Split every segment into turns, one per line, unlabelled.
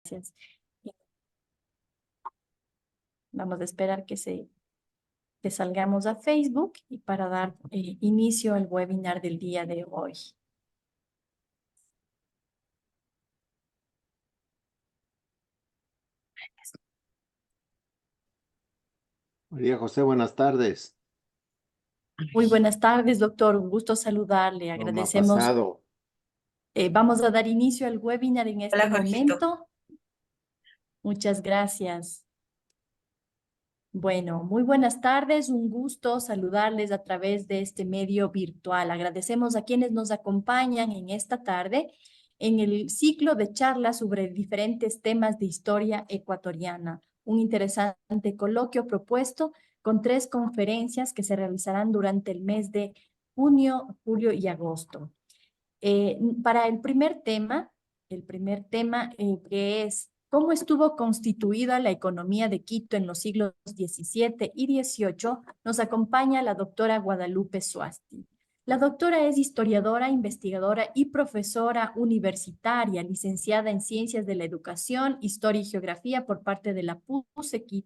Gracias. Vamos a esperar que salgamos a Facebook y para dar inicio al webinar del día de hoy.
María José, buenas tardes.
Muy buenas tardes, doctor. Un gusto saludarle.
¿Cómo ha
Agradecemos.
pasado?
Vamos a dar inicio al webinar en este
Hola, Jorgito.
momento. Muchas gracias. Bueno, muy buenas tardes. Un gusto saludarles a través de este medio virtual. Agradecemos a quienes nos acompañan en esta tarde en el ciclo de charlas sobre diferentes temas de historia ecuatoriana. Un interesante coloquio propuesto con 3 conferencias que se realizarán durante el mes de junio, julio y agosto. Para el primer tema que es cómo estuvo constituida la economía de Quito en los siglos XVII y XVIII, nos acompaña la doctora Guadalupe Suasti. La doctora es historiadora, investigadora y profesora universitaria, licenciada en Ciencias de la Educación, Historia y Geografía por parte de la PUC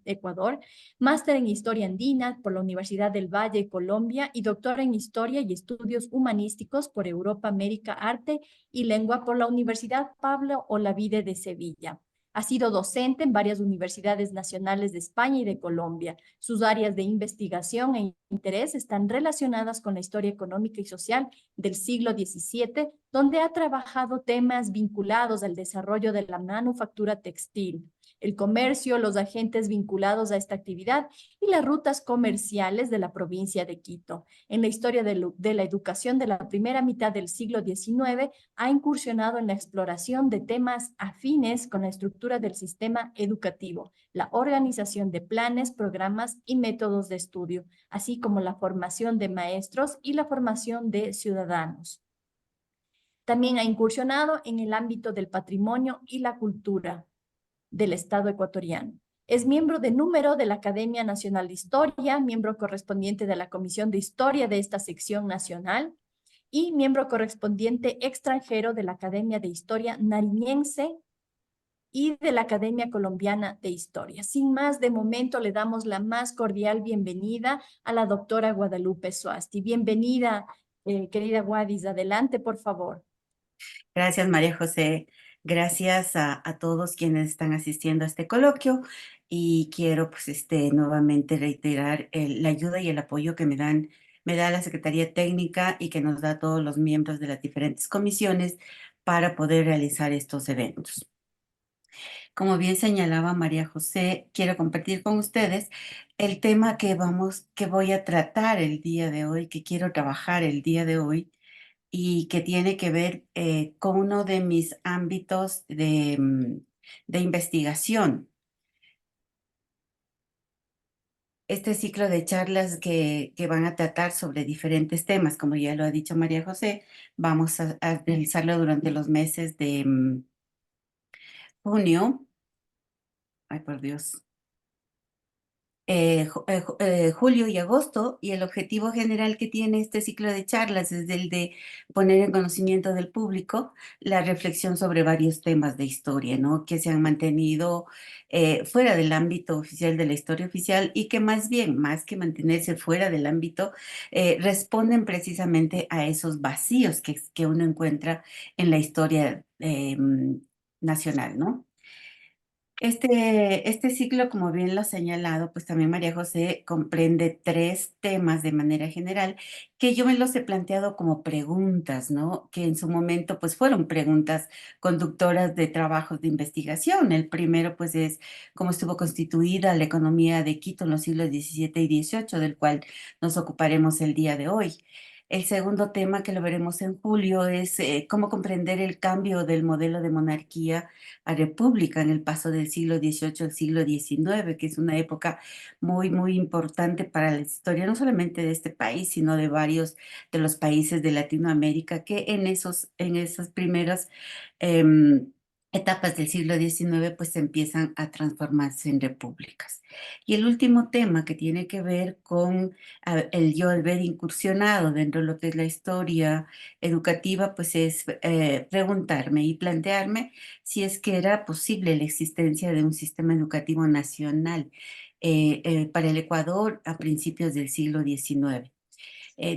Ecuador, máster en Historia Andina por la Universidad del Valle, Colombia, y doctora en Historia y Estudios Humanísticos por Europa, América, Arte y Lengua por la Universidad Pablo Olavide de Sevilla. Ha sido docente en varias universidades nacionales de España y de Colombia. Sus áreas de investigación e interés están relacionadas con la historia económica y social del siglo XVII, donde ha trabajado temas vinculados al desarrollo de la manufactura textil, el comercio, los agentes vinculados a esta actividad y las rutas comerciales de la provincia de Quito. En la historia de la educación de la primera mitad del siglo XIX, ha incursionado en la exploración de temas afines con la estructura del sistema educativo, la organización de planes, programas y métodos de estudio, así como la formación de maestros y la formación de ciudadanos. También ha incursionado en el ámbito del patrimonio y la cultura del Estado ecuatoriano. Es miembro de número de la Academia Nacional de Historia, miembro correspondiente de la Comisión de Historia de esta sección nacional y miembro correspondiente extranjero de la Academia de Historia Nariñense y de la Academia Colombiana de Historia. Sin más, de momento le damos la más cordial bienvenida a la doctora Guadalupe Suasti. Bienvenida, querida Guadis. Adelante, por favor.
Gracias, María José. Gracias a todos quienes están asistiendo a este coloquio y quiero pues nuevamente reiterar la ayuda y el apoyo que me da la Secretaría Técnica y que nos da a todos los miembros de las diferentes comisiones para poder realizar estos eventos. Como bien señalaba María José, quiero compartir con ustedes el tema que voy a tratar el día de hoy, que quiero trabajar el día de hoy y que tiene que ver con uno de mis ámbitos de investigación. Este ciclo de charlas que van a tratar sobre diferentes temas, como ya lo ha dicho María José, vamos a realizarlo durante los meses de junio, ay por Dios, julio y agosto, y el objetivo general que tiene este ciclo de charlas es el de poner en conocimiento del público la reflexión sobre varios temas de historia, ¿no? Que se han mantenido fuera del ámbito oficial de la historia oficial y que más bien, más que mantenerse fuera del ámbito, responden precisamente a esos vacíos que uno encuentra en la historia nacional, ¿no? Este ciclo, como bien lo ha señalado, pues también María José comprende 3 temas de manera general que yo me los he planteado como preguntas, ¿no? Que en su momento pues fueron preguntas conductoras de trabajos de investigación. El primero pues es cómo estuvo constituida la economía de Quito en los siglos XVII y XVIII, del cual nos ocuparemos el día de hoy. El segundo tema que lo veremos en julio es cómo comprender el cambio del modelo de monarquía a república en el paso del siglo XVIII al siglo XIX, que es una época muy, muy importante para la historia, no solamente de este país, sino de varios de los países de Latinoamérica, que en esas primeras em, etapas del siglo XIX pues empiezan a transformarse en repúblicas. Y el último tema que tiene que ver con el yo haber incursionado dentro de lo que es la historia educativa, pues es preguntarme y plantearme si es que era posible la existencia de un sistema educativo nacional para el Ecuador a principios del siglo XIX.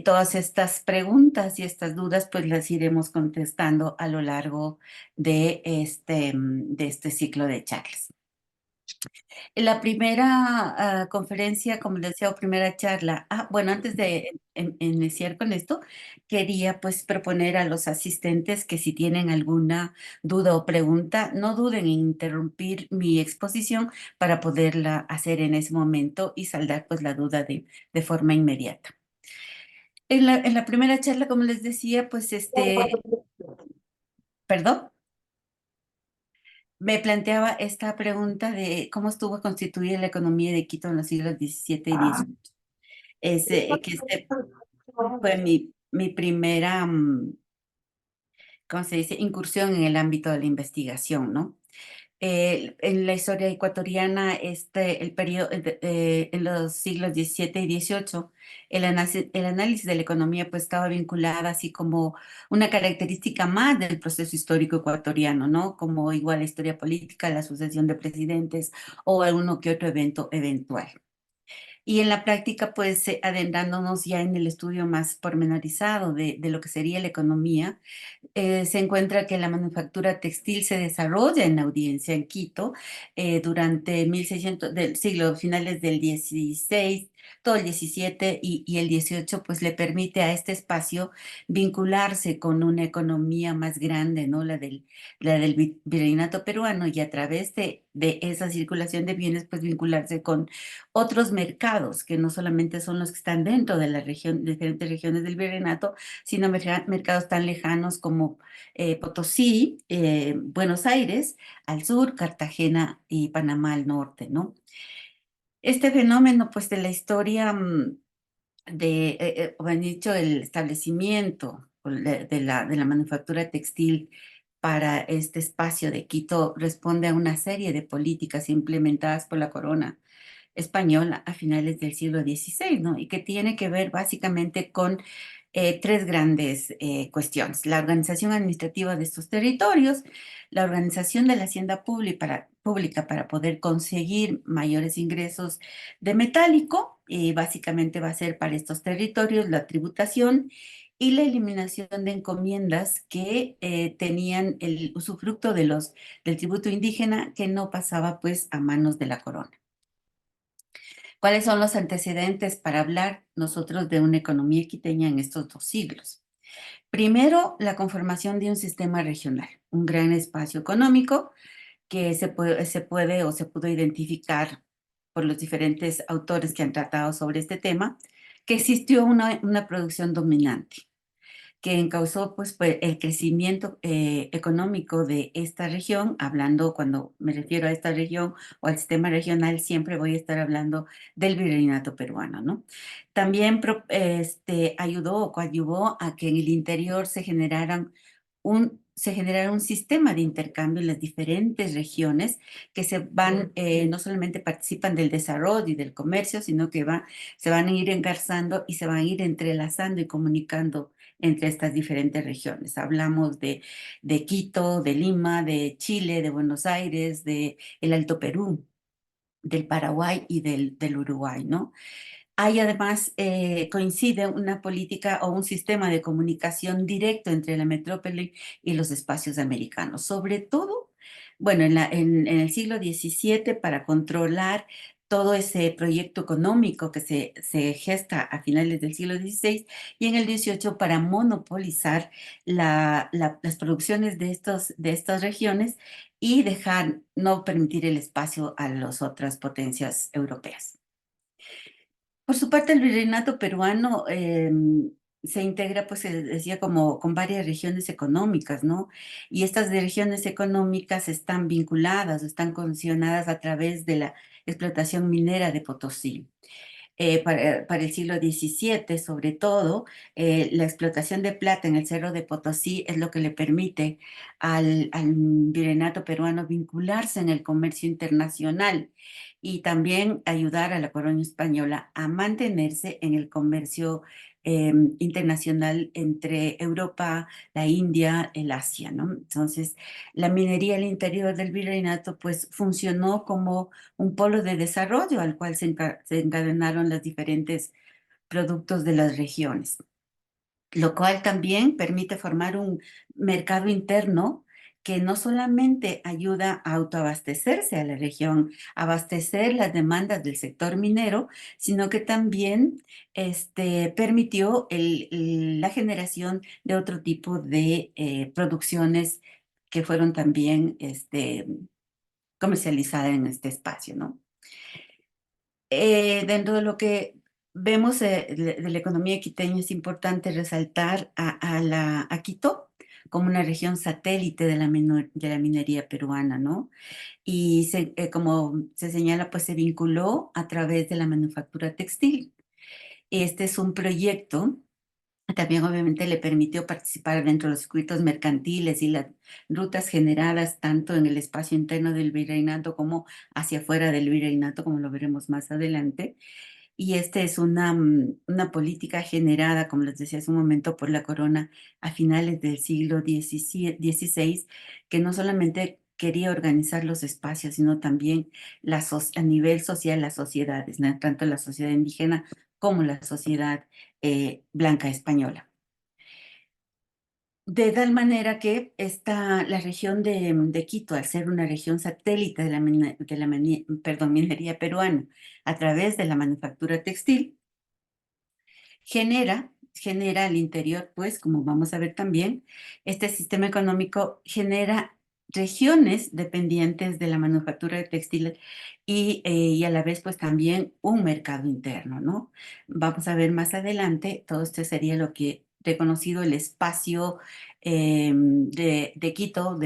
Todas estas preguntas y estas dudas, pues las iremos contestando a lo largo de este ciclo de charlas. En la primera conferencia, como les decía, o primera charla, bueno, antes de iniciar con esto, quería pues proponer a los asistentes que si tienen alguna duda o pregunta, no duden en interrumpir mi exposición para poderla hacer en ese momento y saldar pues la duda de forma inmediata. En la primera charla, como les decía, pues perdón, me planteaba esta pregunta de cómo estuvo constituida la economía de Quito en los siglos XVII y XVIII. Fue mi primera, ¿cómo se dice?, incursión en el ámbito de la investigación, ¿no? En la historia ecuatoriana, el periodo, en los siglos XVII y XVIII, el análisis de la economía pues estaba vinculada así como una característica más del proceso histórico ecuatoriano, ¿no? Como igual la historia política, la sucesión de presidentes o alguno que otro evento eventual. Y en la práctica, pues, adentrándonos ya en el estudio más pormenorizado de lo que sería la economía, se encuentra que la manufactura textil se desarrolla en la audiencia en Quito durante 1600, del siglo, finales del 16, todo el 17 y el 18, pues le permite a este espacio vincularse con una economía más grande, ¿no? La del virreinato peruano y a través de esa circulación de bienes, pues vincularse con otros mercados que no solamente son los que están dentro de la región, diferentes regiones del virreinato, sino mercados tan lejanos como Potosí, Buenos Aires al sur, Cartagena y Panamá al norte, ¿no? Este fenómeno, pues, de la historia o han dicho, el establecimiento de la manufactura textil para este espacio de Quito responde a una serie de políticas implementadas por la corona española a finales del siglo XVI, ¿no? Y que tiene que ver básicamente con tres grandes cuestiones: la organización administrativa de estos territorios, la organización de la hacienda pública para poder conseguir mayores ingresos de metálico, y básicamente va a ser para estos territorios la tributación y la eliminación de encomiendas que tenían el usufructo del tributo indígena que no pasaba pues a manos de la corona. ¿Cuáles son los antecedentes para hablar nosotros de una economía quiteña en estos 2 siglos? Primero, la conformación de un sistema regional, un gran espacio económico que se puede o se pudo identificar por los diferentes autores que han tratado sobre este tema, que existió una producción dominante que encausó pues el crecimiento económico de esta región. Hablando, cuando me refiero a esta región o al sistema regional, siempre voy a estar hablando del virreinato peruano, ¿no? También ayudó o coadyuvó a que en el interior se generara un sistema de intercambio en las diferentes regiones que no solamente participan del desarrollo y del comercio, sino que se van a ir engarzando y se van a ir entrelazando y comunicando entre estas diferentes regiones. Hablamos de Quito, de Lima, de Chile, de Buenos Aires, de el Alto Perú, del Paraguay y del Uruguay, ¿no? Hay además, coincide una política o un sistema de comunicación directo entre la metrópoli y los espacios americanos. Sobre todo, bueno, en el siglo XVII, para controlar todo ese proyecto económico que se gesta a finales del siglo XVI, y en el XVIII para monopolizar las producciones de estas regiones y no permitir el espacio a las otras potencias europeas. Por su parte, el virreinato peruano se integra, pues se decía, como con varias regiones económicas, ¿no? Y estas regiones económicas están vinculadas, están condicionadas a través de la explotación minera de Potosí. para el siglo XVII, sobre todo, la explotación de plata en el Cerro de Potosí es lo que le permite al virreinato peruano vincularse en el comercio internacional y también ayudar a la corona española a mantenerse en el comercio internacional entre Europa, la India, el Asia, ¿no? Entonces, la minería al interior del virreinato pues funcionó como un polo de desarrollo al cual se encadenaron los diferentes productos de las regiones, lo cual también permite formar un mercado interno que no solamente ayuda a autoabastecerse a la región, abastecer las demandas del sector minero, sino que también permitió la generación de otro tipo de producciones que fueron también comercializadas en este espacio, ¿no? Dentro de lo que vemos de la economía quiteña es importante resaltar a Quito como una región satélite de de la minería peruana, ¿no? Y como se señala, pues se vinculó a través de la manufactura textil. Este es un proyecto. También obviamente le permitió participar dentro de los circuitos mercantiles y las rutas generadas tanto en el espacio interno del virreinato como hacia afuera del virreinato, como lo veremos más adelante. Y esta es una política generada, como les decía hace un momento, por la corona a finales del siglo XVI, que no solamente quería organizar los espacios, sino también a nivel social las sociedades, ¿no? Tanto la sociedad indígena como la sociedad blanca española. De tal manera que la región de Quito, al ser una región satélite perdón, minería peruana, a través de la manufactura textil, genera al interior, pues, como vamos a ver también, este sistema económico genera regiones dependientes de la manufactura de textiles y a la vez, pues, también un mercado interno, ¿no? Vamos a ver más adelante, todo esto sería lo que reconocido el espacio de Quito,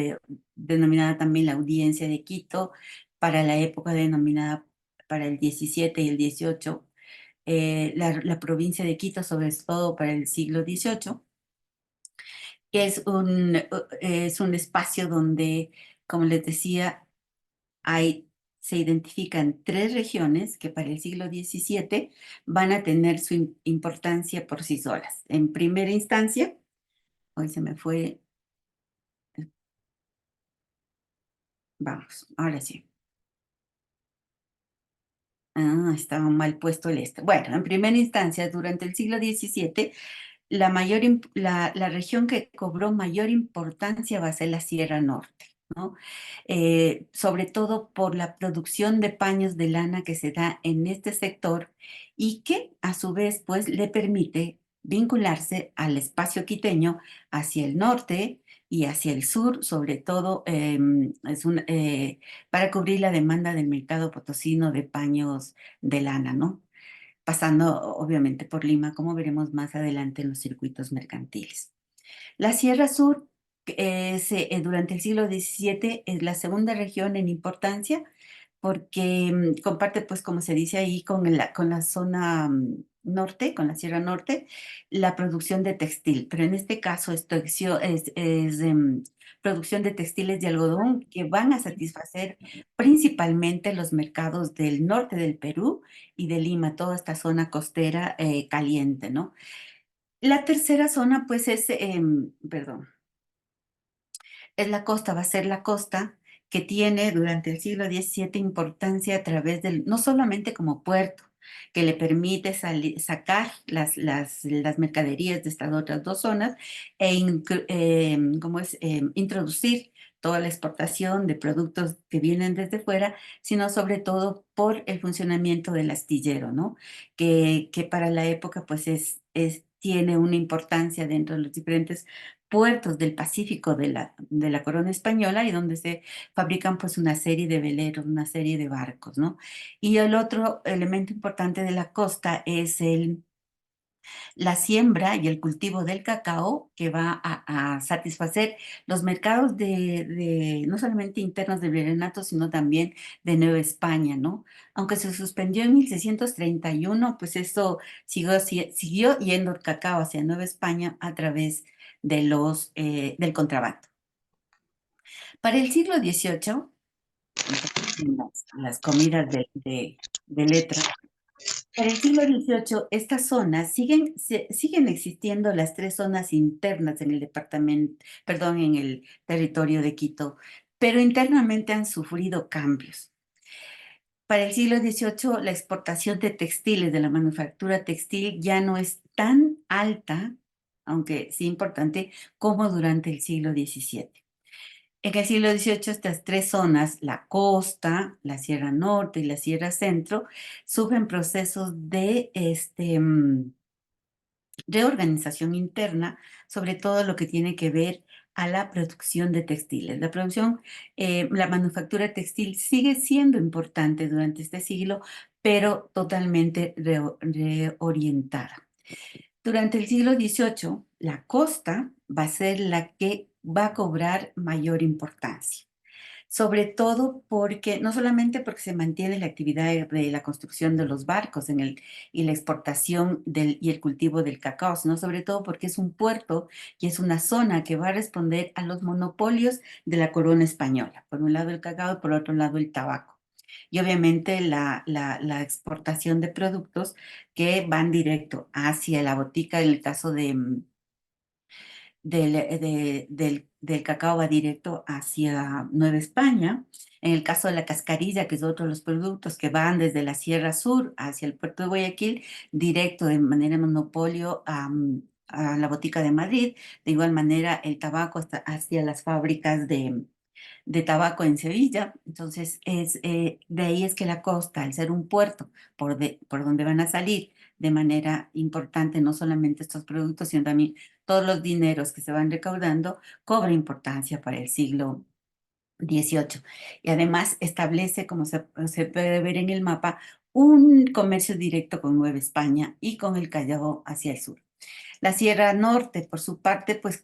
denominada también la audiencia de Quito, para la época denominada para el 17 y el 18 la provincia de Quito, sobre todo para el siglo XVIII, que es un espacio donde, como les decía, se identifican tres regiones que para el siglo XVII van a tener su importancia por sí solas. En primera instancia, hoy se me fue, vamos, ahora sí. Ah, estaba mal puesto el este. Bueno, en primera instancia, durante el siglo XVII, la región que cobró mayor importancia va a ser la Sierra Norte, ¿no? Sobre todo por la producción de paños de lana que se da en este sector y que a su vez pues le permite vincularse al espacio quiteño hacia el norte y hacia el sur, sobre todo para cubrir la demanda del mercado potosino de paños de lana, ¿no? Pasando obviamente por Lima, como veremos más adelante en los circuitos mercantiles. La Sierra Sur, durante el siglo XVII, es la segunda región en importancia porque comparte, pues como se dice ahí, con la zona norte, con la Sierra Norte, la producción de textil. Pero en este caso es producción de textiles de algodón que van a satisfacer principalmente los mercados del norte del Perú y de Lima, toda esta zona costera caliente, ¿no? La tercera zona, pues perdón, es la costa, va a ser la costa que tiene durante el siglo XVII importancia a través no solamente como puerto, que le permite sacar las mercaderías de estas otras dos zonas introducir toda la exportación de productos que vienen desde fuera, sino sobre todo por el funcionamiento del astillero, ¿no? Que para la época pues tiene una importancia dentro de los diferentes puertos del Pacífico de la corona española y donde se fabrican pues una serie de veleros, una serie de barcos, ¿no? Y el otro elemento importante de la costa es la siembra y el cultivo del cacao que va a satisfacer los mercados no solamente internos del virreinato, sino también de Nueva España, ¿no? Aunque se suspendió en 1631, pues esto siguió yendo el cacao hacia Nueva España a través del contrabando. Para el siglo XVIII, las comidas de letra, para el siglo XVIII, estas zonas siguen existiendo las tres zonas internas en el departamento, perdón, en el territorio de Quito, pero internamente han sufrido cambios. Para el siglo XVIII, la exportación de textiles, de la manufactura textil, ya no es tan alta, aunque sí importante, como durante el siglo XVII. En el siglo XVIII, estas tres zonas, la costa, la Sierra Norte y la Sierra Centro, sufren procesos de reorganización interna, sobre todo lo que tiene que ver a la producción de textiles. La manufactura textil sigue siendo importante durante este siglo, pero totalmente reorientada. Durante el siglo XVIII, la costa va a ser la que va a cobrar mayor importancia, sobre todo porque, no solamente porque se mantiene la actividad de la construcción de los barcos y la exportación y el cultivo del cacao, sino sobre todo porque es un puerto y es una zona que va a responder a los monopolios de la corona española. Por un lado el cacao y por otro lado el tabaco. Y obviamente la exportación de productos que van directo hacia la botica, en el caso del cacao va directo hacia Nueva España. En el caso de la cascarilla, que es otro de los productos que van desde la Sierra Sur hacia el puerto de Guayaquil, directo de manera monopolio a la botica de Madrid. De igual manera, el tabaco hacia las fábricas de tabaco en Sevilla. Entonces, de ahí es que la costa, al ser un puerto por donde van a salir de manera importante no solamente estos productos, sino también todos los dineros que se van recaudando, cobra importancia para el siglo XVIII. Y además establece, como se puede ver en el mapa, un comercio directo con Nueva España y con el Callao hacia el sur. La Sierra Norte, por su parte, pues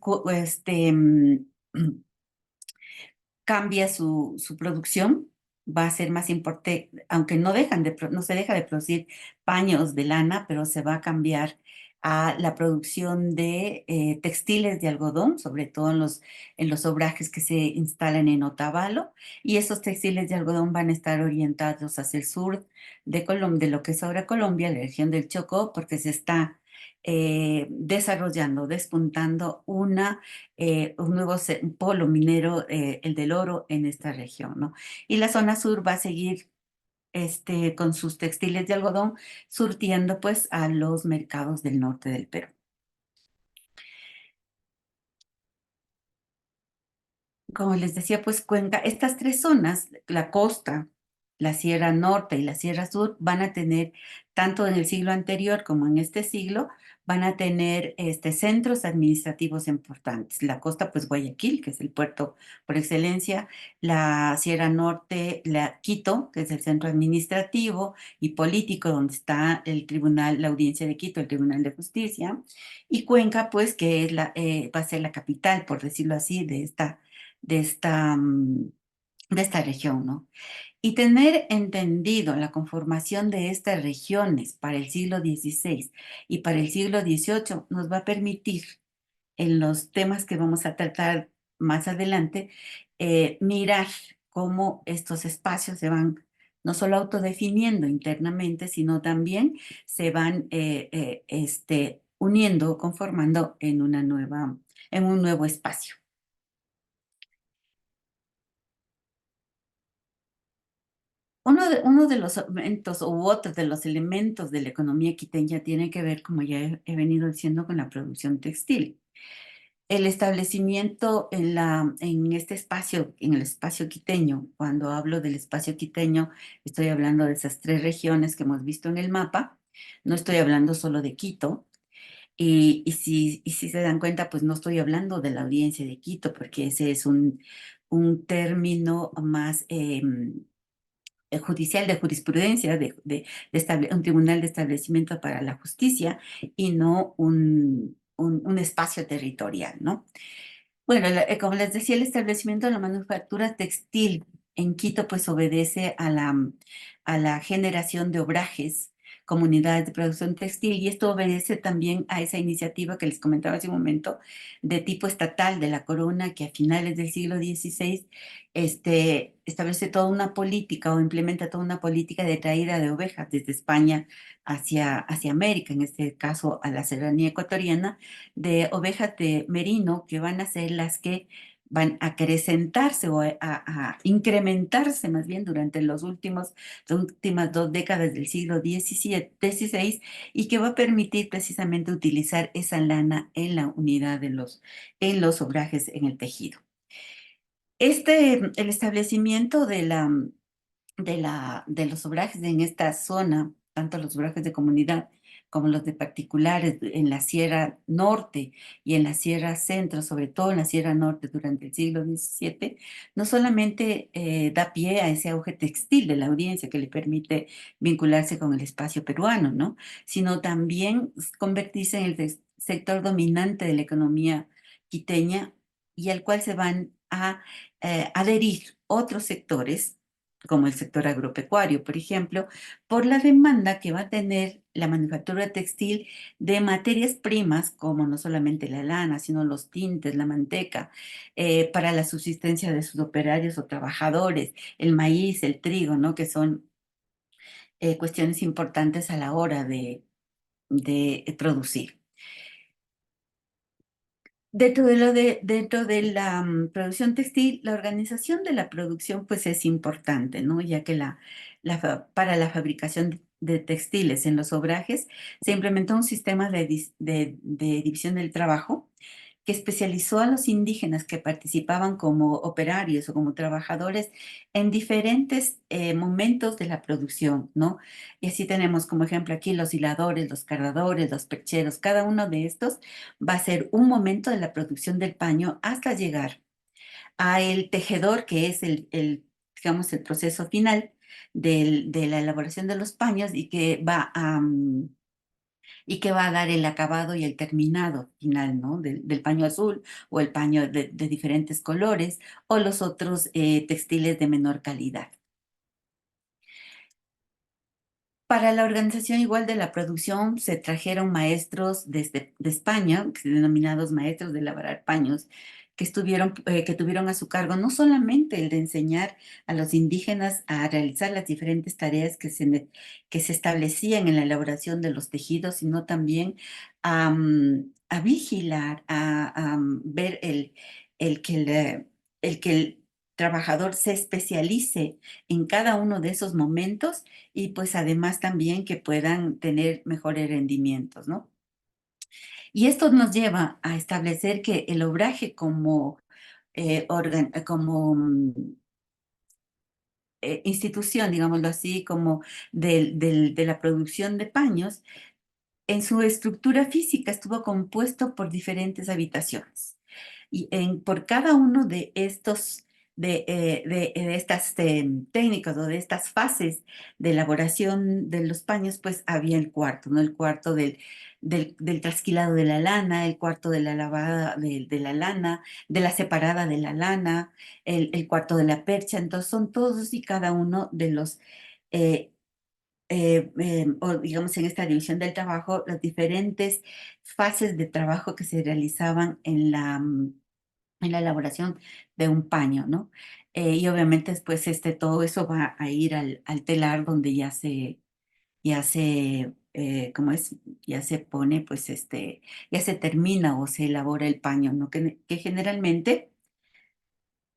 cambia su producción, va a ser más importante, aunque no se deja de producir paños de lana, pero se va a cambiar a la producción de textiles de algodón, sobre todo en los obrajes que se instalan en Otavalo, y esos textiles de algodón van a estar orientados hacia el sur de Colombia, de lo que es ahora Colombia, la región del Chocó, porque se está desarrollando, despuntando un nuevo polo minero, el del oro en esta región, ¿no? Y la zona sur va a seguir con sus textiles de algodón surtiendo pues a los mercados del norte del Perú. Como les decía, pues Cuenca, estas tres zonas, la costa, la Sierra Norte y la Sierra Sur, van a tener, tanto en el siglo anterior como en este siglo, van a tener centros administrativos importantes. La costa, pues Guayaquil, que es el puerto por excelencia, la Sierra Norte, Quito, que es el centro administrativo y político, donde está el tribunal, la audiencia de Quito, el Tribunal de Justicia, y Cuenca, pues que va a ser la capital, por decirlo así, de esta, mm, de esta región, ¿no? Y tener entendido la conformación de estas regiones para el siglo XVI y para el siglo XVIII nos va a permitir, en los temas que vamos a tratar más adelante, mirar cómo estos espacios se van no solo autodefiniendo internamente, sino también se van uniendo, conformando en un nuevo espacio. Uno de los elementos u otros de los elementos de la economía quiteña tiene que ver, como ya he venido diciendo, con la producción textil. El establecimiento en este espacio, en el espacio quiteño, cuando hablo del espacio quiteño, estoy hablando de esas tres regiones que hemos visto en el mapa, no estoy hablando solo de Quito, y si se dan cuenta, pues no estoy hablando de la audiencia de Quito, porque ese es un término más judicial de jurisprudencia, un tribunal de establecimiento para la justicia y no un espacio territorial, ¿no? Bueno, como les decía, el establecimiento de la manufactura textil en Quito pues obedece a la generación de obrajes, comunidades de producción textil, y esto obedece también a esa iniciativa que les comentaba hace un momento de tipo estatal de la corona, que a finales del siglo XVI establece toda una política o implementa toda una política de traída de ovejas desde España hacia América, en este caso a la serranía ecuatoriana, de ovejas de merino, que van a ser las que van a acrecentarse o a incrementarse más bien durante las últimas 2 décadas del siglo XVI, y que va a permitir precisamente utilizar esa lana en la unidad en los obrajes en el tejido. El establecimiento de los obrajes en esta zona, tanto los obrajes de comunidad como los de particulares en la Sierra Norte y en la Sierra Centro, sobre todo en la Sierra Norte durante el siglo XVII, no solamente da pie a ese auge textil de la audiencia que le permite vincularse con el espacio peruano, ¿no? Sino también convertirse en el sector dominante de la economía quiteña, y al cual se van a adherir otros sectores como el sector agropecuario, por ejemplo, por la demanda que va a tener la manufactura textil de materias primas, como no solamente la lana, sino los tintes, la manteca, para la subsistencia de sus operarios o trabajadores, el maíz, el trigo, ¿no? Que son cuestiones importantes a la hora de producir. Dentro de la producción textil, la organización de la producción pues es importante, ¿no? Ya que para la fabricación de textiles en los obrajes se implementó un sistema de división del trabajo que especializó a los indígenas que participaban como operarios o como trabajadores en diferentes momentos de la producción, ¿no? Y así tenemos como ejemplo aquí los hiladores, los cardadores, los percheros. Cada uno de estos va a ser un momento de la producción del paño hasta llegar a el tejedor, que es digamos, el proceso final de la elaboración de los paños, y que va a dar el acabado y el terminado final, ¿no? Del paño azul o el paño de diferentes colores, o los otros textiles de menor calidad. Para la organización igual de la producción se trajeron maestros de España, denominados maestros de labrar paños, que tuvieron a su cargo no solamente el de enseñar a los indígenas a realizar las diferentes tareas que se establecían en la elaboración de los tejidos, sino también a vigilar, a ver el que el trabajador se especialice en cada uno de esos momentos, y pues además también que puedan tener mejores rendimientos, ¿no? Y esto nos lleva a establecer que el obraje como institución, digámoslo así, como de la producción de paños, en su estructura física estuvo compuesto por diferentes habitaciones. Y por cada uno de estas técnicas o de estas fases de elaboración de los paños, pues había el cuarto, ¿no? El cuarto del trasquilado de la lana, el cuarto de la lavada de la lana, de la separada de la lana, el cuarto de la percha. Entonces son todos y cada uno de los eh, o digamos en esta división del trabajo, las diferentes fases de trabajo que se realizaban en la elaboración de un paño, ¿no? Y obviamente después todo eso va a ir al telar, donde ¿cómo es? Ya se pone, pues ya se termina o se elabora el paño, ¿no? Que generalmente,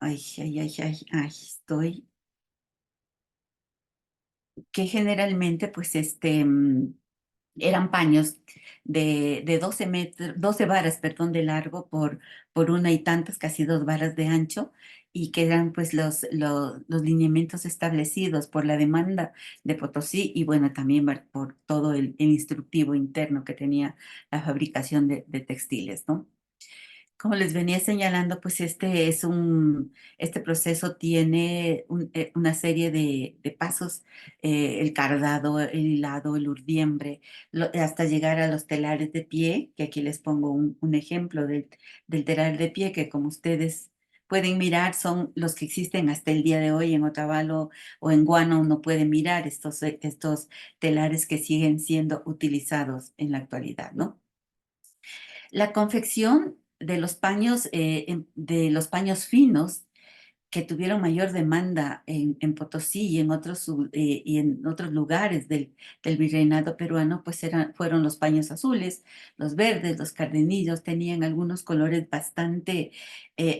estoy, que generalmente, pues eran paños de 12 metros, 12 varas, perdón, de largo por una y tantas, casi 2 varas de ancho, y que eran pues los lineamientos establecidos por la demanda de Potosí, y bueno, también por todo el instructivo interno que tenía la fabricación de textiles, ¿no? Como les venía señalando, pues este proceso tiene una serie de pasos, el cardado, el hilado, el urdiembre, hasta llegar a los telares de pie, que aquí les pongo un ejemplo del telar de pie, que como ustedes pueden mirar, son los que existen hasta el día de hoy en Otavalo o en Guano. Uno puede mirar estos telares que siguen siendo utilizados en la actualidad, ¿no? La confección de los paños finos que tuvieron mayor demanda en Potosí y y en otros lugares del virreinato peruano, pues fueron los paños azules, los verdes, los cardenillos, tenían algunos colores bastante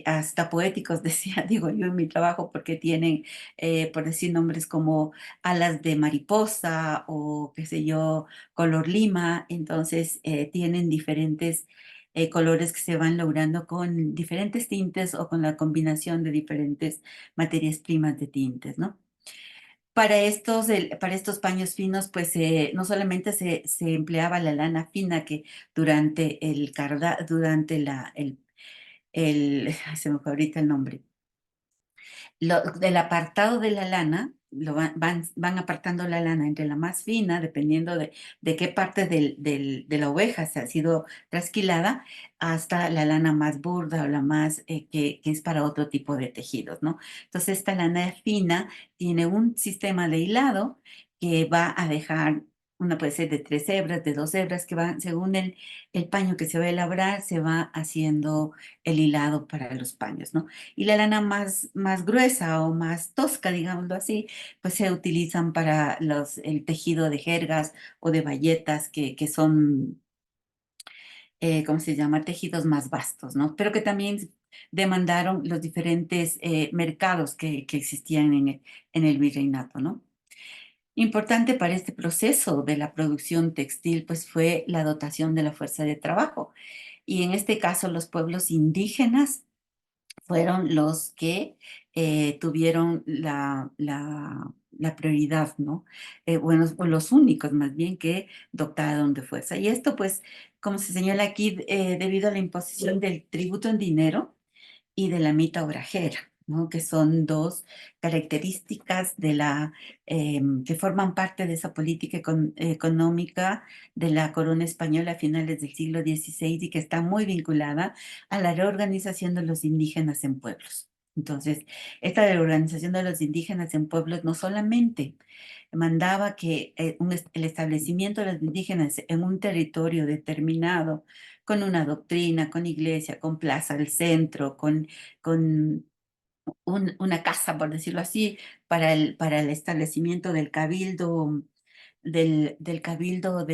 hasta poéticos, decía, digo yo en mi trabajo, porque tienen, por decir nombres como alas de mariposa o qué sé yo, color lima. Entonces tienen diferentes colores que se van logrando con diferentes tintes o con la combinación de diferentes materias primas de tintes, ¿no? Para estos paños finos, pues no solamente se empleaba la lana fina que durante ay, se me fue ahorita el nombre, del apartado de la lana, van apartando la lana entre la más fina, dependiendo de qué parte de la oveja se ha sido trasquilada, hasta la lana más burda o la más que es para otro tipo de tejidos, ¿no? Entonces, esta lana fina tiene un sistema de hilado que va a dejar, una puede ser de 3 hebras, de 2 hebras, que van, según el paño que se va a elaborar, se va haciendo el hilado para los paños, ¿no? Y la lana más gruesa o más tosca, digámoslo así, pues se utilizan para el tejido de jergas o de bayetas que son, ¿cómo se llama? Tejidos más vastos, ¿no? Pero que también demandaron los diferentes mercados que existían en el virreinato, ¿no? Importante para este proceso de la producción textil, pues fue la dotación de la fuerza de trabajo. Y en este caso, los pueblos indígenas fueron los que tuvieron la prioridad, ¿no? Bueno, o los únicos más bien que dotaron de fuerza. Y esto, pues, como se señala aquí, debido a la imposición del tributo en dinero y de la mita obrajera, ¿no? Que son dos características que forman parte de esa política económica de la corona española a finales del siglo XVI y que está muy vinculada a la reorganización de los indígenas en pueblos. Entonces, esta reorganización de los indígenas en pueblos no solamente mandaba que el establecimiento de los indígenas en un territorio determinado, con una doctrina, con iglesia, con plaza del centro, con una casa, por decirlo así, para el establecimiento del cabildo, del cabildo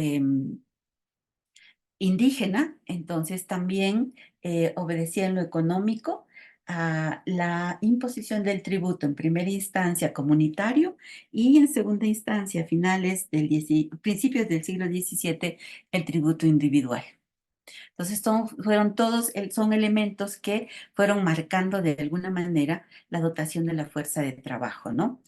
indígena. Entonces también obedecía en lo económico a la imposición del tributo en primera instancia comunitario y en segunda instancia, a principios del siglo XVII, el tributo individual. Entonces son elementos que fueron marcando de alguna manera la dotación de la fuerza de trabajo, ¿no?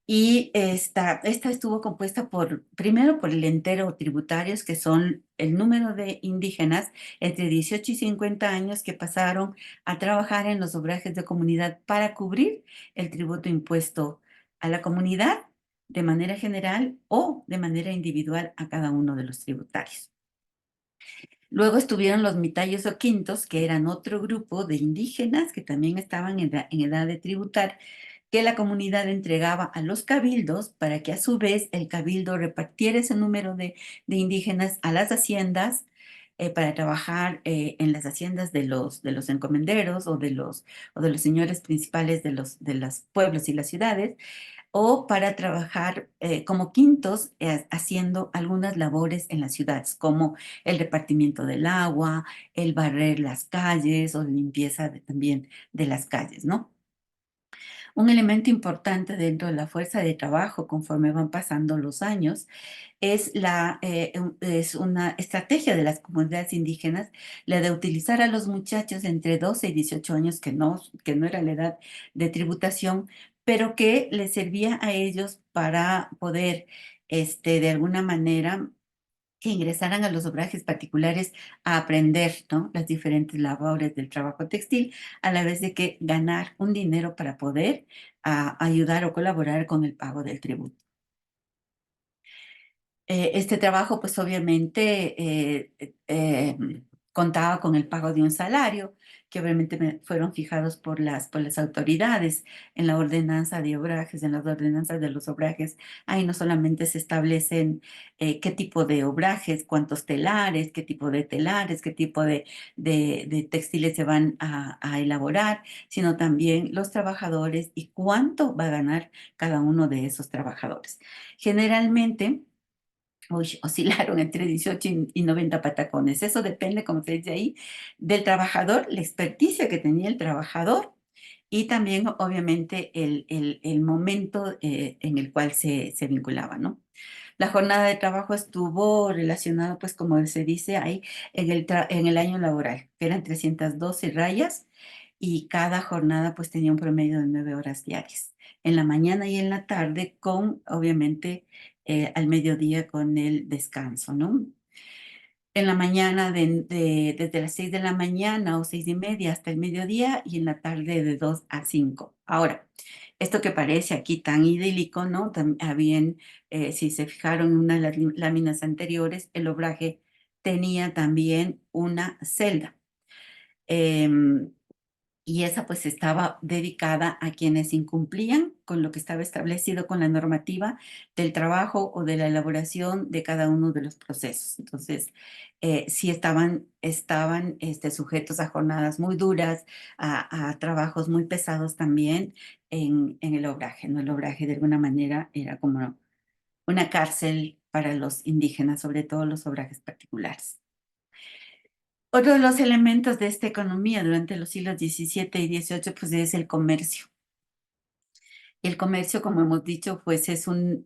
Y esta estuvo compuesta primero por el entero tributarios, que son el número de indígenas entre 18 y 50 años que pasaron a trabajar en los obrajes de comunidad para cubrir el tributo impuesto a la comunidad de manera general o de manera individual a cada uno de los tributarios. Luego estuvieron los mitayos o quintos, que eran otro grupo de indígenas que también estaban en edad de tributar, que la comunidad entregaba a los cabildos para que a su vez el cabildo repartiera ese número de indígenas a las haciendas para trabajar en las haciendas de los encomenderos o de los señores principales de los pueblos y las ciudades, o para trabajar como quintos haciendo algunas labores en las ciudades, como el repartimiento del agua, el barrer las calles o limpieza también de las calles, ¿no? Un elemento importante dentro de la fuerza de trabajo conforme van pasando los años es una estrategia de las comunidades indígenas, la de utilizar a los muchachos entre 12 y 18 años, que no era la edad de tributación, pero que les servía a ellos para poder, de alguna manera, que ingresaran a los obrajes particulares a aprender, ¿no?, las diferentes labores del trabajo textil, a la vez de que ganar un dinero para poder ayudar o colaborar con el pago del tributo. Este trabajo, pues obviamente, contaba con el pago de un salario, que obviamente fueron fijados por las autoridades en la ordenanza de obrajes, en las ordenanzas de los obrajes. Ahí no solamente se establecen qué tipo de obrajes, cuántos telares, qué tipo de telares, qué tipo de textiles se van a elaborar, sino también los trabajadores y cuánto va a ganar cada uno de esos trabajadores. Generalmente, oscilaron entre 18 y 90 patacones. Eso depende, como se dice ahí, del trabajador, la experticia que tenía el trabajador y también, obviamente, el momento en el cual se vinculaba, ¿no? La jornada de trabajo estuvo relacionada, pues, como se dice ahí, en el año laboral, que eran 312 rayas y cada jornada, pues, tenía un promedio de 9 horas diarias, en la mañana y en la tarde, con, obviamente, al mediodía con el descanso, ¿no? En la mañana, desde las 6 de la mañana o 6:30 hasta el mediodía, y en la tarde de 2 a 5. Ahora, esto que parece aquí tan idílico, ¿no? Habían, si se fijaron en una de las láminas anteriores, el obraje tenía también una celda. Em, y esa pues estaba dedicada a quienes incumplían con lo que estaba establecido con la normativa del trabajo o de la elaboración de cada uno de los procesos. Entonces, sí estaban sujetos a jornadas muy duras, a trabajos muy pesados también en el obraje, ¿no? El obraje de alguna manera era como una cárcel para los indígenas, sobre todo los obrajes particulares. Otro de los elementos de esta economía durante los siglos XVII y XVIII, pues es el comercio. El comercio, como hemos dicho, pues es un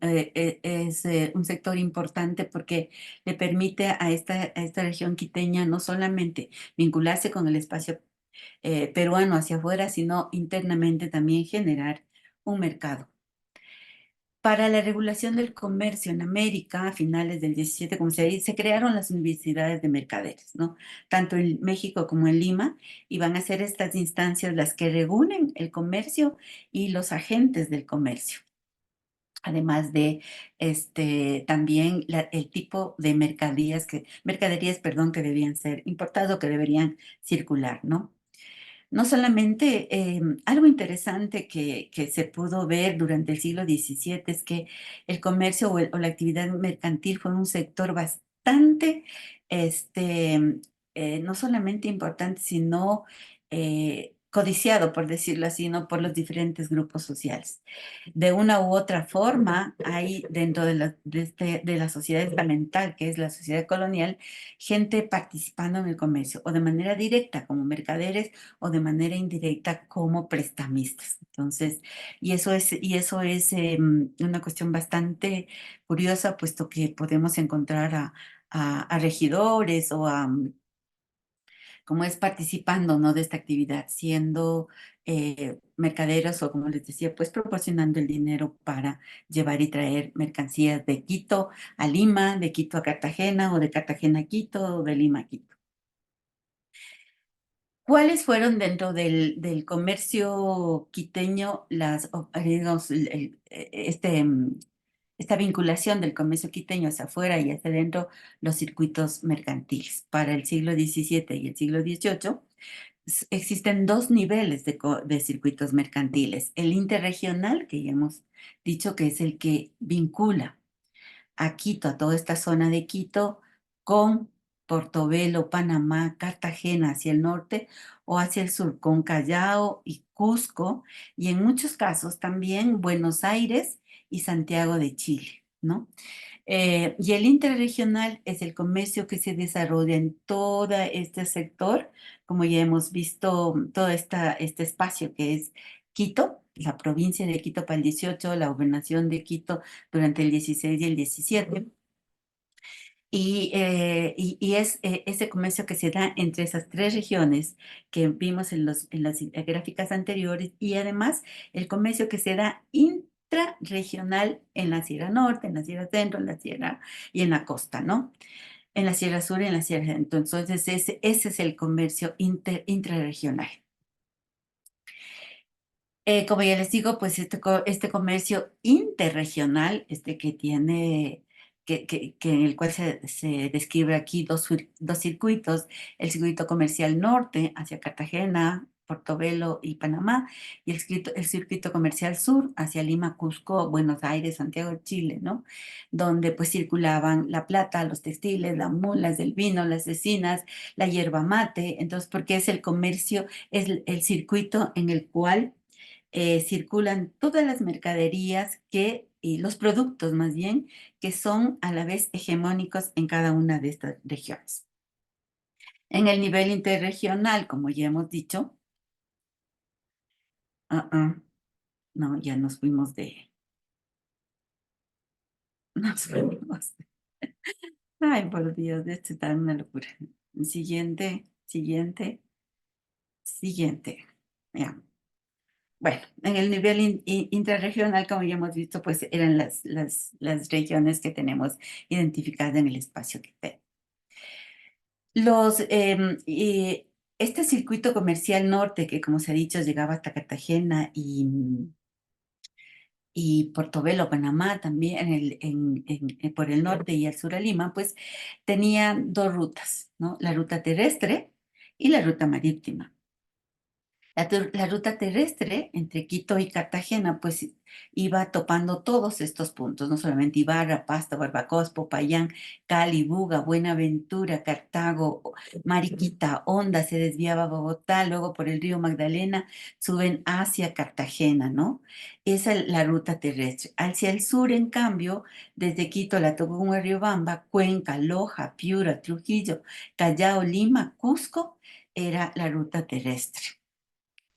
sector importante porque le permite a esta región quiteña no solamente vincularse con el espacio peruano hacia afuera, sino internamente también generar un mercado. Para la regulación del comercio en América, a finales del 17, como se dice, se crearon las universidades de mercaderes, ¿no? Tanto en México como en Lima, y van a ser estas instancias las que regulen el comercio y los agentes del comercio. Además de también el tipo de mercaderías, perdón, que debían ser importadas o que deberían circular, ¿no? No solamente, algo interesante que se pudo ver durante el siglo XVII es que el comercio o la actividad mercantil fue un sector bastante, no solamente importante, sino codiciado, por decirlo así, ¿no?, por los diferentes grupos sociales. De una u otra forma, hay dentro de la sociedad estamental, que es la sociedad colonial, gente participando en el comercio, o de manera directa como mercaderes, o de manera indirecta como prestamistas. Entonces, y eso es una cuestión bastante curiosa, puesto que podemos encontrar a regidores o como es participando, ¿no?, de esta actividad, siendo mercaderos o, como les decía, pues proporcionando el dinero para llevar y traer mercancías de Quito a Lima, de Quito a Cartagena, o de Cartagena a Quito, o de Lima a Quito. ¿Cuáles fueron dentro del comercio quiteño digamos, esta vinculación del comercio quiteño hacia afuera y hacia adentro, los circuitos mercantiles? Para el siglo XVII y el siglo XVIII existen dos niveles de circuitos mercantiles. El interregional, que ya hemos dicho que es el que vincula a Quito, a toda esta zona de Quito, con Portobelo, Panamá, Cartagena hacia el norte o hacia el sur, con Callao y Cusco, y en muchos casos también Buenos Aires y Santiago de Chile, ¿no? Y el interregional es el comercio que se desarrolla en todo este sector, como ya hemos visto, todo este espacio que es Quito, la provincia de Quito para el 18, la gobernación de Quito durante el 16 y el 17. Y es ese comercio que se da entre esas tres regiones que vimos en las gráficas anteriores, y además el comercio que se da intrarregional en la Sierra Norte, en la Sierra Centro, en la Sierra y en la costa, ¿no? En la Sierra Sur y en la Sierra Centro. Entonces, ese es el comercio intrarregional. Como ya les digo, pues este comercio interregional, que tiene, en el cual se describe aquí dos circuitos, el circuito comercial norte hacia Cartagena, Portobelo y Panamá, y el circuito comercial sur hacia Lima, Cusco, Buenos Aires, Santiago de Chile, ¿no? Donde pues circulaban la plata, los textiles, las mulas, el vino, las cecinas, la yerba mate. Entonces, porque es el comercio, es el circuito en el cual circulan todas las mercaderías y los productos más bien, que son a la vez hegemónicos en cada una de estas regiones. En el nivel interregional, como ya hemos dicho, no, ya nos fuimos nos fuimos. Ay, por Dios, esto está una locura. Siguiente, siguiente, siguiente. Ya. Bueno, en el nivel intrarregional, como ya hemos visto, pues eran las regiones que tenemos identificadas en el espacio que tenemos. Este circuito comercial norte, que como se ha dicho, llegaba hasta Cartagena y Portobelo, Panamá, también por el norte y al sur a Lima, pues tenía dos rutas, ¿no? La ruta terrestre y la ruta marítima. La ruta terrestre entre Quito y Cartagena, pues iba topando todos estos puntos, no solamente Ibarra, Pasto, Barbacoas, Popayán, Cali, Buga, Buenaventura, Cartago, Mariquita, Honda, se desviaba a Bogotá, luego por el río Magdalena suben hacia Cartagena, ¿no? Esa es la ruta terrestre. Hacia el sur, en cambio, desde Quito, La Tacunga, Riobamba, Cuenca, Loja, Piura, Trujillo, Callao, Lima, Cusco, era la ruta terrestre.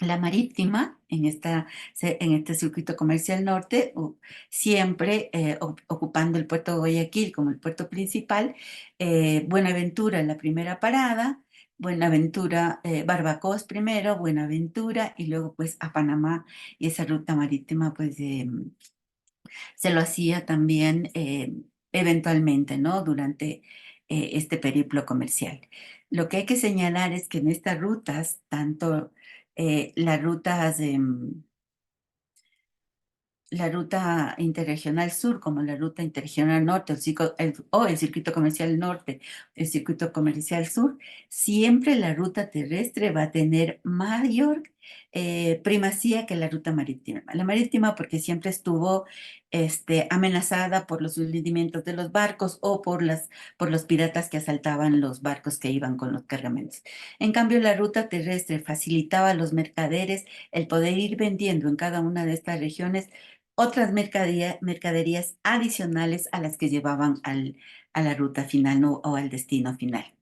La marítima, en este circuito comercial norte, siempre ocupando el puerto de Guayaquil como el puerto principal, Buenaventura en la primera parada, Buenaventura, Barbacoas primero, Buenaventura y luego pues a Panamá, y esa ruta marítima pues se lo hacía también eventualmente, ¿no? Durante este periplo comercial. Lo que hay que señalar es que en estas rutas, tanto las rutas la ruta interregional sur como la ruta interregional norte o el circuito comercial norte, el circuito comercial sur, siempre la ruta terrestre va a tener mayor primacía que la ruta marítima. La marítima porque siempre estuvo amenazada por los hundimientos de los barcos o por los piratas que asaltaban los barcos que iban con los cargamentos. En cambio, la ruta terrestre facilitaba a los mercaderes el poder ir vendiendo en cada una de estas regiones otras mercaderías adicionales a las que llevaban a la ruta final, ¿no? O al destino final.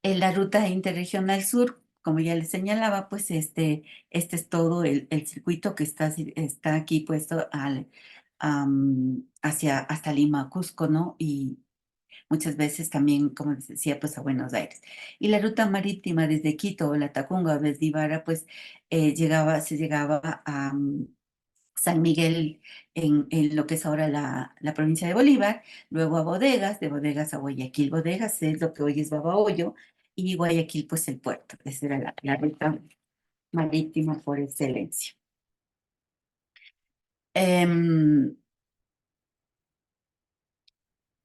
En la ruta interregional sur, como ya les señalaba, pues este es todo el circuito que está aquí puesto hasta Lima, Cusco, ¿no? Y muchas veces también, como les decía, pues a Buenos Aires. Y la ruta marítima desde Quito o La Tacunga o desde Ibarra, pues se llegaba a San Miguel en lo que es ahora la provincia de Bolívar, luego a Bodegas, de Bodegas a Guayaquil. Bodegas es lo que hoy es Babahoyo y Guayaquil pues el puerto. Esa era la ruta marítima por excelencia.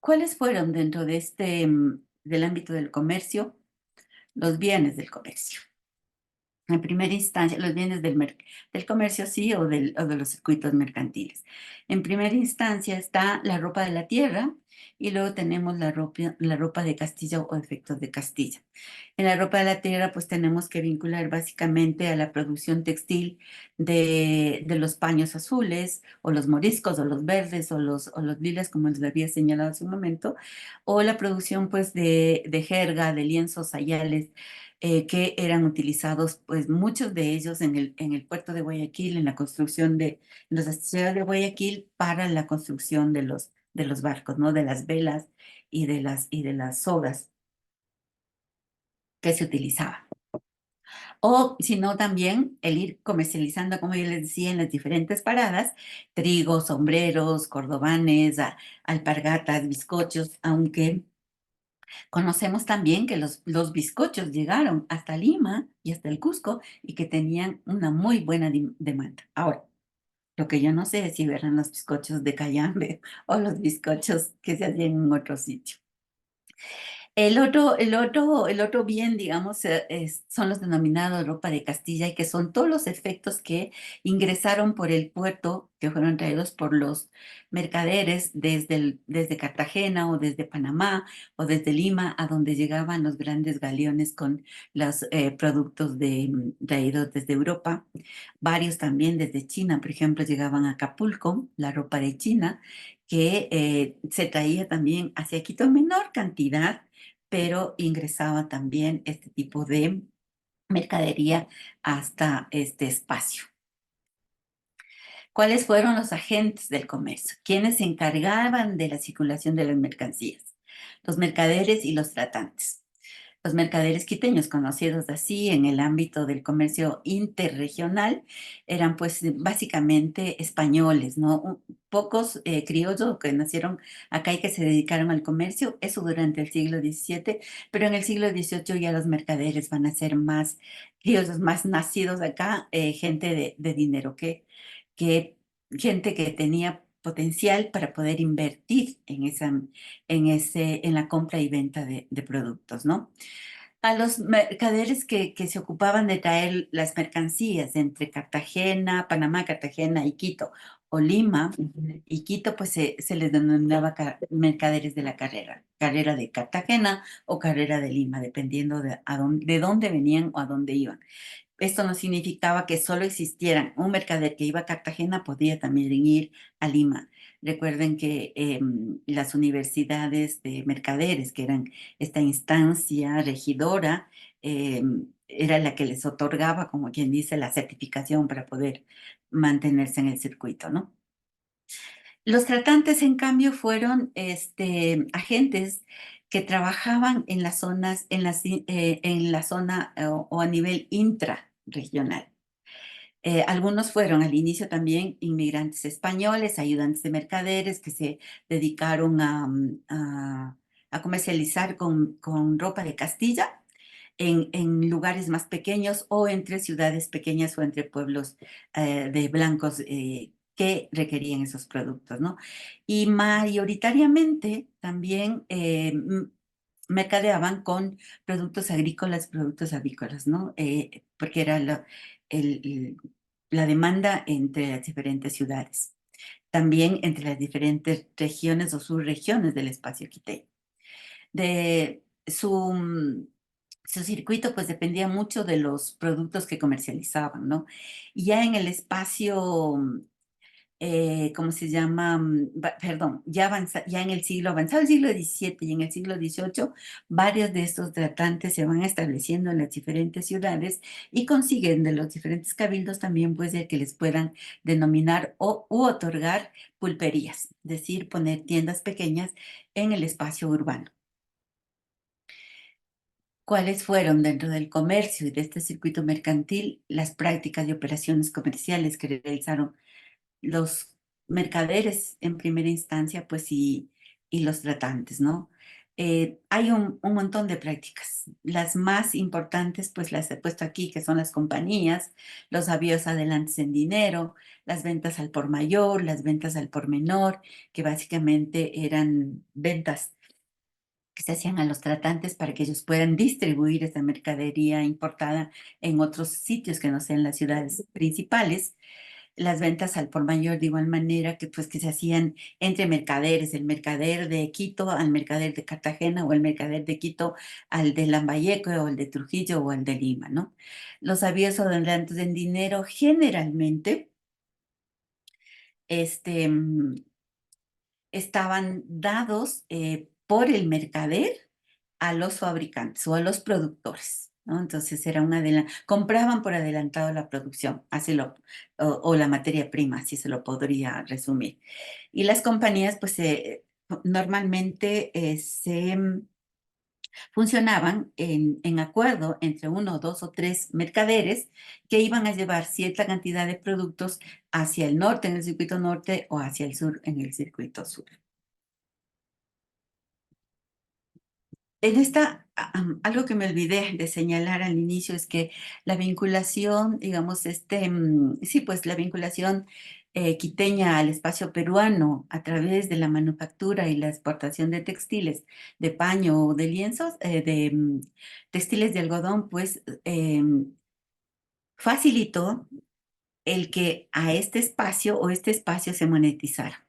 ¿Cuáles fueron dentro de del ámbito del comercio los bienes del comercio? En primera instancia, los bienes del comercio, sí, o de los circuitos mercantiles. En primera instancia está la ropa de la tierra y luego tenemos la ropa de Castilla o efectos de Castilla. En la ropa de la tierra, pues tenemos que vincular básicamente a la producción textil de los paños azules, o los moriscos, o los verdes, o los lilas, como les había señalado hace un momento, o la producción pues de jerga, de lienzos, sayales, que eran utilizados, pues muchos de ellos en el puerto de Guayaquil, en la construcción de los astilleros de Guayaquil para la construcción de los barcos, ¿no? De las velas y de las sogas que se utilizaban. O si no, también el ir comercializando, como yo les decía, en las diferentes paradas, trigo, sombreros, cordobanes, alpargatas, bizcochos, aunque conocemos también que los bizcochos llegaron hasta Lima y hasta el Cusco y que tenían una muy buena demanda. Ahora, lo que yo no sé es si eran los bizcochos de Cayambe o los bizcochos que se hacían en otro sitio. El otro bien, digamos, son los denominados ropa de Castilla y que son todos los efectos que ingresaron por el puerto, que fueron traídos por los mercaderes desde Cartagena o desde Panamá o desde Lima, a donde llegaban los grandes galeones con los productos traídos desde Europa. Varios también desde China, por ejemplo, llegaban a Acapulco, la ropa de China, que se traía también hacia Quito en menor cantidad, pero ingresaba también este tipo de mercadería hasta este espacio. ¿Cuáles fueron los agentes del comercio? ¿Quiénes se encargaban de la circulación de las mercancías? Los mercaderes y los tratantes. Los mercaderes quiteños, conocidos así en el ámbito del comercio interregional, eran pues básicamente españoles, ¿no? Pocos criollos que nacieron acá y que se dedicaron al comercio, eso durante el siglo XVII, pero en el siglo XVIII ya los mercaderes van a ser más criollos, más nacidos acá, gente de dinero, que gente que tenía potencial para poder invertir en la compra y venta de productos, ¿no? A los mercaderes que se ocupaban de traer las mercancías entre Cartagena, Panamá, Cartagena y Quito, o Lima y Quito, pues se les denominaba mercaderes de la carrera de Cartagena o carrera de Lima, dependiendo de dónde venían o a dónde iban. Esto no significaba que solo existieran un mercader que iba a Cartagena, podía también ir a Lima. Recuerden que las universidades de mercaderes, que eran esta instancia regidora, era la que les otorgaba, como quien dice, la certificación para poder mantenerse en el circuito, ¿no? Los tratantes, en cambio, fueron agentes que trabajaban en las zonas, en la zona o a nivel intrarregional. Algunos fueron al inicio también inmigrantes españoles, ayudantes de mercaderes que se dedicaron a comercializar con ropa de Castilla en lugares más pequeños o entre ciudades pequeñas o entre pueblos de blancos que requerían esos productos, ¿no? Y mayoritariamente también mercadeaban con productos avícolas, ¿no? Porque era el- la demanda entre las diferentes ciudades, también entre las diferentes regiones o subregiones del espacio quiteño. De su circuito pues dependía mucho de los productos que comercializaban, ¿no? Y ya en el espacio, ¿cómo se llama? Perdón, ya en el siglo avanzado, el siglo XVII y en el siglo XVIII, varios de estos tratantes se van estableciendo en las diferentes ciudades y consiguen de los diferentes cabildos también pues el que les puedan denominar u otorgar pulperías, es decir, poner tiendas pequeñas en el espacio urbano. ¿Cuáles fueron dentro del comercio y de este circuito mercantil las prácticas y operaciones comerciales que realizaron los mercaderes en primera instancia, pues y los tratantes, ¿no? Hay un montón de prácticas. Las más importantes, pues las he puesto aquí, que son las compañías, los avíos adelantes en dinero, las ventas al por mayor, las ventas al por menor, que básicamente eran ventas que se hacían a los tratantes para que ellos puedan distribuir esa mercadería importada en otros sitios que no sean las ciudades principales. Las ventas al por mayor de igual manera que pues que se hacían entre mercaderes, el mercader de Quito al mercader de Cartagena o el mercader de Quito al de Lambayeque o el de Trujillo o el de Lima, ¿no? Los avíos o adelantos en dinero generalmente este, estaban dados por el mercader a los fabricantes o a los productores, ¿no? Entonces era compraban por adelantado la producción, o la materia prima, así se lo podría resumir. Y las compañías, pues normalmente funcionaban en acuerdo entre uno, dos o tres mercaderes que iban a llevar cierta cantidad de productos hacia el norte en el circuito norte o hacia el sur en el circuito sur. En esta, algo que me olvidé de señalar al inicio es que la vinculación, digamos, sí, pues la vinculación quiteña al espacio peruano a través de la manufactura y la exportación de textiles, de paño o de lienzos, textiles de algodón, pues facilitó el que a este espacio se monetizara.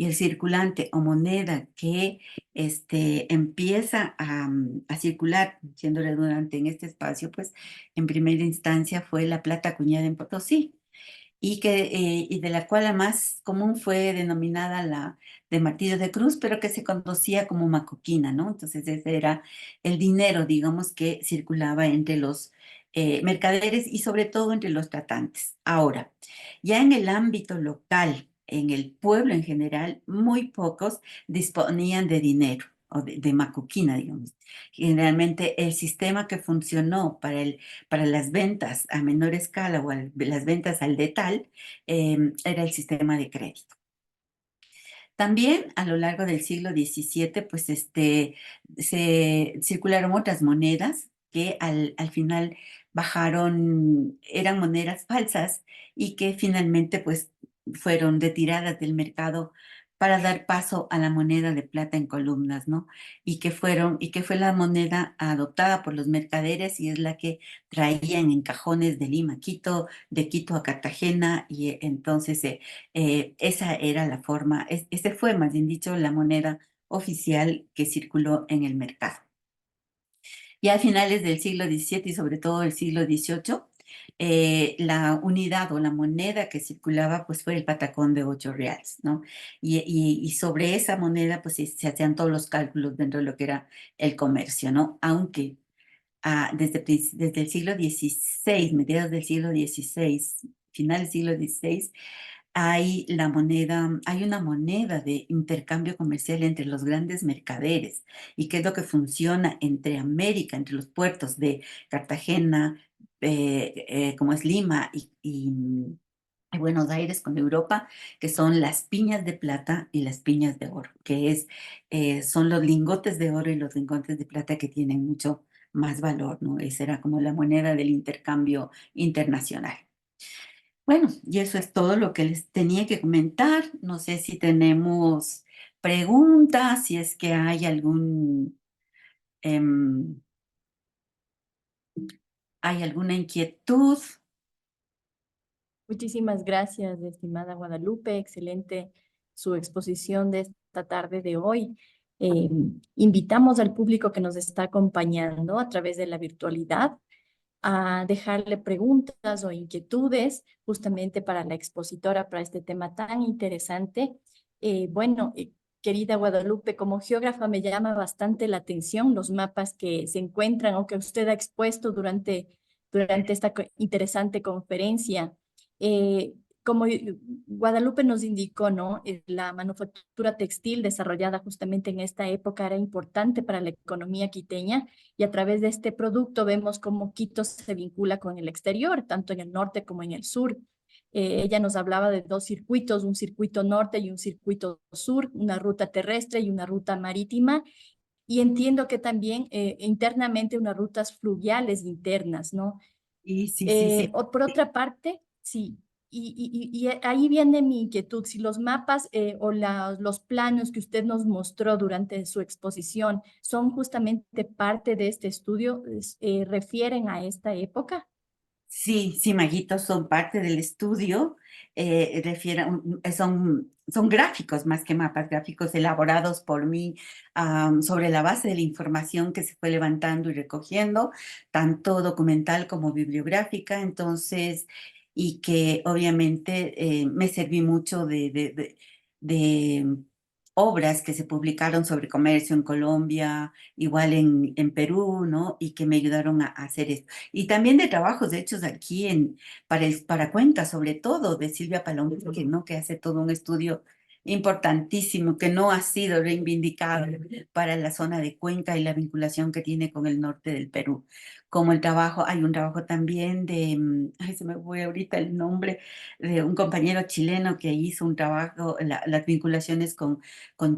Y el circulante o moneda que empieza a circular, siendo redundante en este espacio, pues en primera instancia fue la plata acuñada en Potosí y de la cual la más común fue denominada la de martillo de cruz, pero que se conocía como macoquina, ¿no? Entonces ese era el dinero, digamos, que circulaba entre los mercaderes y sobre todo entre los tratantes. Ahora, ya en el ámbito local, en el pueblo en general, muy pocos disponían de dinero o de macoquina, digamos. Generalmente el sistema que funcionó para las ventas a menor escala o las ventas al detal era el sistema de crédito. También a lo largo del siglo XVII, pues se circularon otras monedas que al final bajaron, eran monedas falsas y que finalmente pues fueron retiradas del mercado para dar paso a la moneda de plata en columnas, ¿no? Y que fue la moneda adoptada por los mercaderes y es la que traían en cajones de Lima a Quito, de Quito a Cartagena y entonces esa era la forma, ese fue más bien dicho la moneda oficial que circuló en el mercado. Y a finales del siglo XVII y sobre todo el siglo XVIII, la unidad o la moneda que circulaba pues fue el patacón de 8 reales, ¿no? Y sobre esa moneda pues se hacían todos los cálculos dentro de lo que era el comercio, ¿no? Aunque desde el siglo XVI, mediados del siglo XVI, final del siglo XVI, hay una moneda de intercambio comercial entre los grandes mercaderes y que es lo que funciona entre América, entre los puertos de Cartagena, como es Lima y Buenos Aires con Europa, que son las piñas de plata y las piñas de oro, son los lingotes de oro y los lingotes de plata que tienen mucho más valor, ¿no? Esa era como la moneda del intercambio internacional. Bueno, y eso es todo lo que les tenía que comentar. No sé si tenemos preguntas, si es que em, hay alguna inquietud.
Muchísimas gracias, estimada Guadalupe. Excelente su exposición de esta tarde de hoy. Invitamos al público que nos está acompañando a través de la virtualidad a dejarle preguntas o inquietudes justamente para la expositora para este tema tan interesante. Bueno, querida Guadalupe, como geógrafa me llama bastante la atención los mapas que se encuentran o que usted ha expuesto durante esta interesante conferencia. Eh, como Guadalupe nos indicó, ¿no? La manufactura textil desarrollada justamente en esta época era importante para la economía quiteña y a través de este producto vemos cómo Quito se vincula con el exterior, tanto en el norte como en el sur. Ella nos hablaba de dos circuitos, un circuito norte y un circuito sur, una ruta terrestre y una ruta marítima, y entiendo que también internamente unas rutas fluviales internas, ¿no?
Y sí, sí, sí.
Por otra parte, sí, y ahí viene mi inquietud, si los mapas o los planos que usted nos mostró durante su exposición son justamente parte de este estudio, refieren a esta época.
Sí, sí, Maguitos son parte del estudio, son gráficos más que mapas, gráficos elaborados por mí sobre la base de la información que se fue levantando y recogiendo, tanto documental como bibliográfica, entonces, y que obviamente me serví mucho de obras que se publicaron sobre comercio en Colombia, igual en Perú, ¿no? Y que me ayudaron a hacer esto. Y también de trabajos hechos aquí para Cuenca, sobre todo, de Silvia Palomino, ¿no? Que hace todo un estudio importantísimo que no ha sido reivindicado para la zona de Cuenca y la vinculación que tiene con el norte del Perú. Como el trabajo, hay un trabajo también de, ay, se me fue ahorita el nombre, de un compañero chileno que hizo un trabajo, las vinculaciones con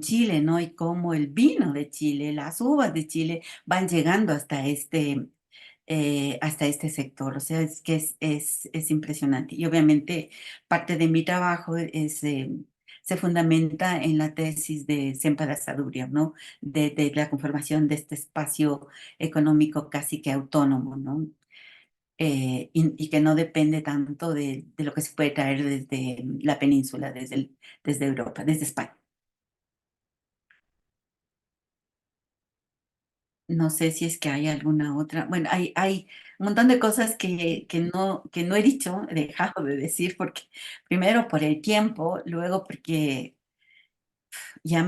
Chile, ¿no? Y cómo el vino de Chile, las uvas de Chile van llegando hasta este sector. O sea, es que es impresionante. Y obviamente parte de mi trabajo se fundamenta en la tesis de Sempa Saduria, ¿no? De la conformación de este espacio económico casi que autónomo, ¿no? Y que no depende tanto de lo que se puede traer desde la península, desde Europa, desde España. No sé si es que hay alguna otra. Bueno, hay un montón de cosas que no he dicho, he dejado de decir, porque primero por el tiempo, luego porque ya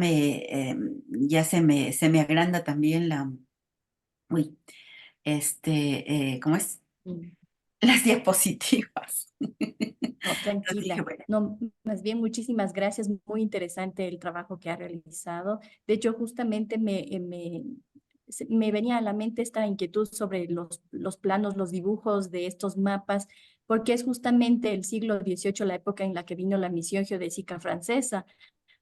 se me agranda también uy, ¿cómo es?
Mm.
Las diapositivas.
No,
Entonces dije,
tranquila.
bueno,
No, más bien, muchísimas gracias. Muy interesante el trabajo que ha realizado. De hecho, justamente me venía a la mente esta inquietud sobre los planos, los dibujos de estos mapas, porque es justamente el siglo XVIII, la época en la que vino la misión geodésica francesa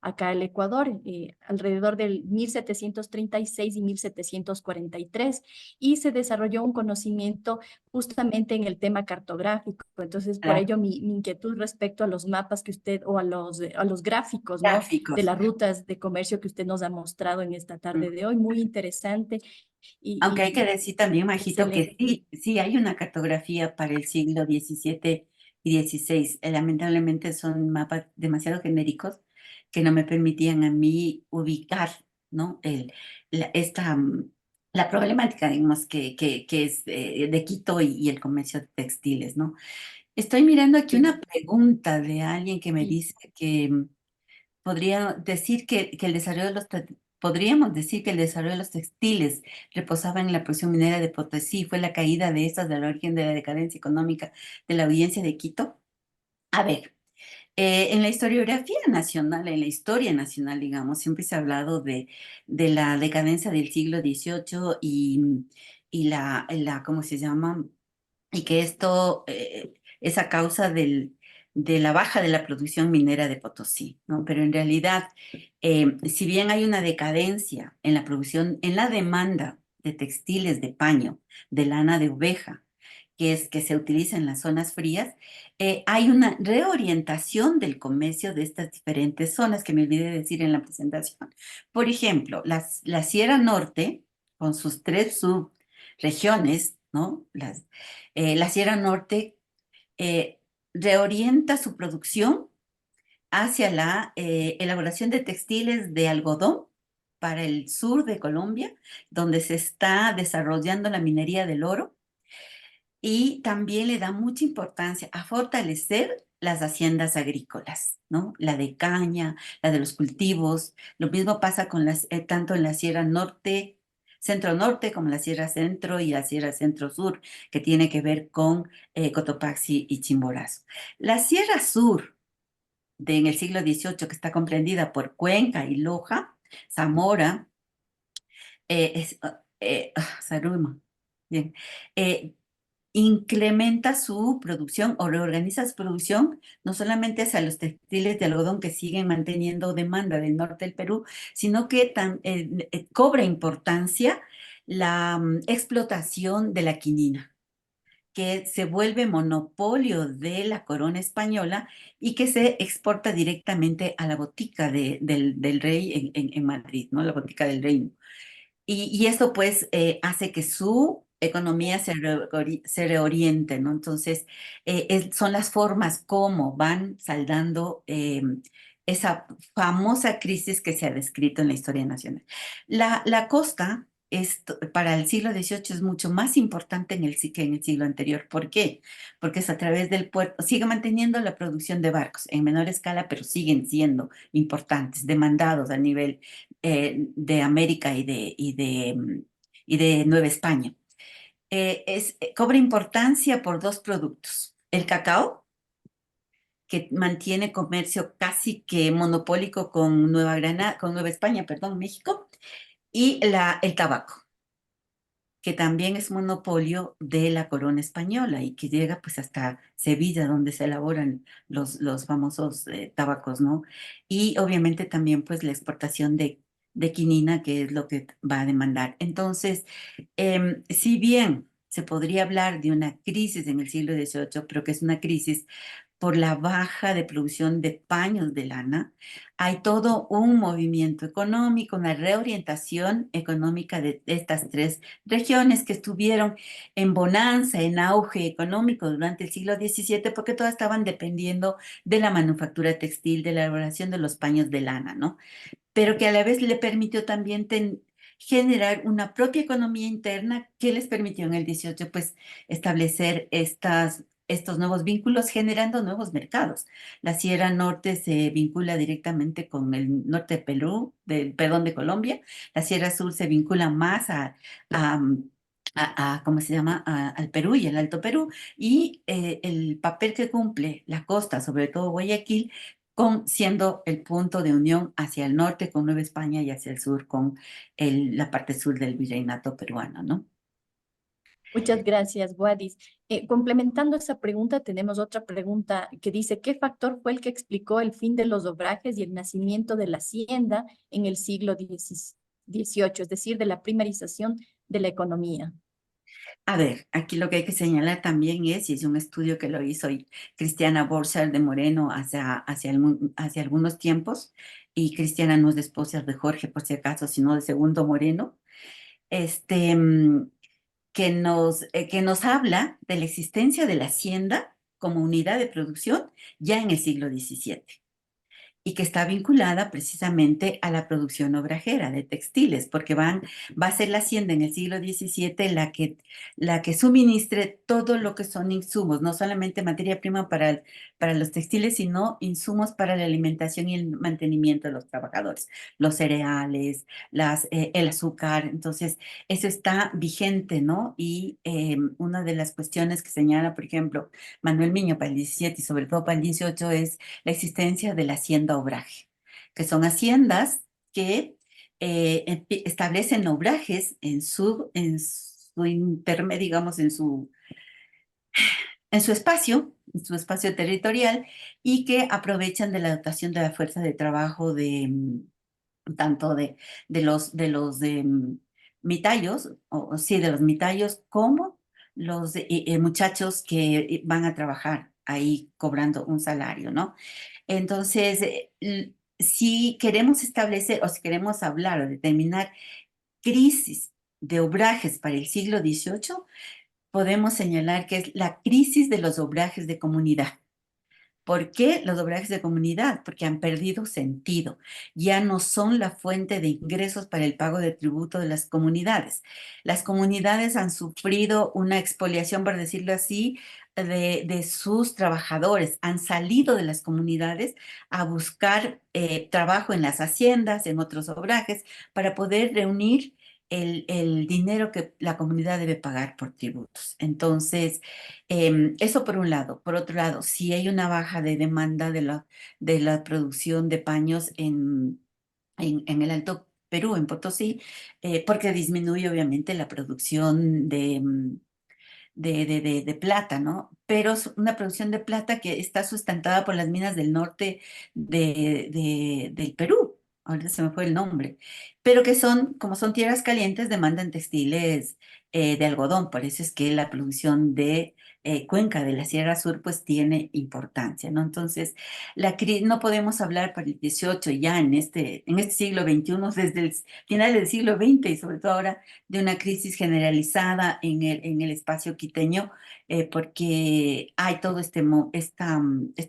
acá el Ecuador, alrededor del 1736 y 1743, y se desarrolló un conocimiento justamente en el tema cartográfico. Entonces, por
claro,
ello mi inquietud respecto a los mapas que usted, o a los gráficos, ¿no? De
gráficos.
las rutas de comercio que usted nos ha mostrado en esta tarde de hoy, muy interesante
Aunque hay que
y
decir también, Majito, que
excelente.
sí hay una cartografía para el siglo XVII y XVI. Lamentablemente son mapas demasiado genéricos que no me permitían a mí ubicar, ¿no? La problemática, digamos, que es de Quito y el comercio de textiles, ¿no? Estoy mirando aquí
Sí,
una pregunta de alguien que me
sí.
dice que podría decir que el desarrollo de podríamos decir que el desarrollo de los textiles reposaba en la producción minera de Potosí, fue la caída de estas del origen de la decadencia económica de la audiencia de Quito. A ver, en la historiografía nacional, en la historia nacional, digamos, siempre se ha hablado de la decadencia del siglo XVIII y ¿cómo se llama? Y que esto es a causa de la baja de la producción minera de Potosí, ¿no? Pero en realidad, si bien hay una decadencia en la producción, en la demanda de textiles de paño, de lana de oveja, que se utiliza en las zonas frías, hay una reorientación del comercio de estas diferentes zonas que me olvidé decir en la presentación. Por ejemplo, la Sierra Norte, con sus tres subregiones, ¿no? La Sierra Norte eh, reorienta su producción hacia la elaboración de textiles de algodón para el sur de Colombia, donde se está desarrollando la minería del oro, y también le da mucha importancia a fortalecer las haciendas agrícolas, ¿no? La de caña, la de los cultivos. Lo mismo pasa tanto en la Sierra Norte, Centro Norte, como la Sierra Centro y la Sierra Centro Sur, que tiene que ver con Cotopaxi y Chimborazo. La Sierra Sur, en el siglo XVIII, que está comprendida por Cuenca y Loja, Zamora, Zaruma, bien, eh, incrementa su producción o reorganiza su producción, no solamente hacia los textiles de algodón que siguen manteniendo demanda del norte del Perú, sino que cobra importancia la explotación de la quinina, que se vuelve monopolio de la corona española y que se exporta directamente a la botica del rey en Madrid, ¿no? La botica del reino. Y eso pues hace que su economía se reoriente, ¿no? Entonces, son las formas como van saldando esa famosa crisis que se ha descrito en la historia nacional. La costa para el siglo XVIII es mucho más importante que en el siglo anterior. ¿Por qué? Porque es a través del puerto, sigue manteniendo la producción de barcos en menor escala, pero siguen siendo importantes, demandados a nivel de América y de Nueva España. Cobra importancia por dos productos. El cacao, que mantiene comercio casi que monopólico con Nueva Granada, con Nueva España, perdón, México, y el tabaco, que también es monopolio de la corona española y que llega pues hasta Sevilla, donde se elaboran los famosos tabacos, ¿no? Y obviamente también pues la exportación de quinina, que es lo que va a demandar. Entonces, si bien se podría hablar de una crisis en el siglo XVIII, pero que es una crisis por la baja de producción de paños de lana, hay todo un movimiento económico, una reorientación económica de estas tres regiones que estuvieron en bonanza, en auge económico durante el siglo XVII, porque todas estaban dependiendo de la manufactura textil, de la elaboración de los paños de lana, ¿no? Pero que a la vez le permitió también generar una propia economía interna que les permitió en el 18 pues establecer estos nuevos vínculos generando nuevos mercados. La Sierra Norte se vincula directamente con el norte de Perú, perdón, de Colombia. La Sierra Sur se vincula más a, ¿cómo se llama? Al Perú y el Alto Perú. Y el papel que cumple la costa, sobre todo Guayaquil, siendo el punto de unión hacia el norte con Nueva España y hacia el sur con la parte sur del virreinato peruano, ¿no?
Muchas gracias, Guadis. Complementando esa pregunta, tenemos otra pregunta que dice, ¿qué factor fue el que explicó el fin de los obrajes y el nacimiento de la hacienda en el siglo XVIII, es decir, de la primarización de la economía?
A ver, aquí lo que hay que señalar también es, y es un estudio que lo hizo Cristiana Borchard de Moreno hacia algunos tiempos, y Cristiana no es de esposa de Jorge, por si acaso, sino de Segundo Moreno, este, que nos habla de la existencia de la hacienda como unidad de producción ya en el siglo XVII y que está vinculada precisamente a la producción obrajera de textiles, porque va a ser la hacienda en el siglo XVII la que suministre todo lo que son insumos, no solamente materia prima para los textiles, sino insumos para la alimentación y el mantenimiento de los trabajadores, los cereales, el azúcar. Entonces, eso está vigente, ¿no? Y una de las cuestiones que señala, por ejemplo, Manuel Miño para el 17 y sobre todo para el 18 es la existencia de la hacienda obraje, que son haciendas que establecen obrajes digamos, en su espacio territorial y que aprovechan de la dotación de la fuerza de trabajo tanto de los mitayos, o sí, de los mitayos, como los muchachos que van a trabajar ahí cobrando un salario, ¿no? Entonces, si queremos establecer o si queremos hablar o determinar crisis de obrajes para el siglo XVIII, podemos señalar que es la crisis de los obrajes de comunidad. ¿Por qué los obrajes de comunidad? Porque han perdido sentido. Ya no son la fuente de ingresos para el pago de tributo de las comunidades. Las comunidades han sufrido una expoliación, por decirlo así, de sus trabajadores. Han salido de las comunidades a buscar trabajo en las haciendas, en otros obrajes, para poder reunir el dinero que la comunidad debe pagar por tributos. Entonces, eso por un lado. Por otro lado, si hay una baja de demanda de la producción de paños en el Alto Perú, en Potosí, porque disminuye obviamente la producción de plata, ¿no? Pero es una producción de plata que está sustentada por las minas del norte del Perú. Ahorita se me fue el nombre, pero que son, como son tierras calientes, demandan textiles de algodón. Por eso es que la producción de Cuenca de la Sierra Sur pues tiene importancia, ¿no? Entonces, no podemos hablar para el 18 ya en este siglo XXI, desde el final del siglo XX y sobre todo ahora de una crisis generalizada en el espacio quiteño, porque hay todo este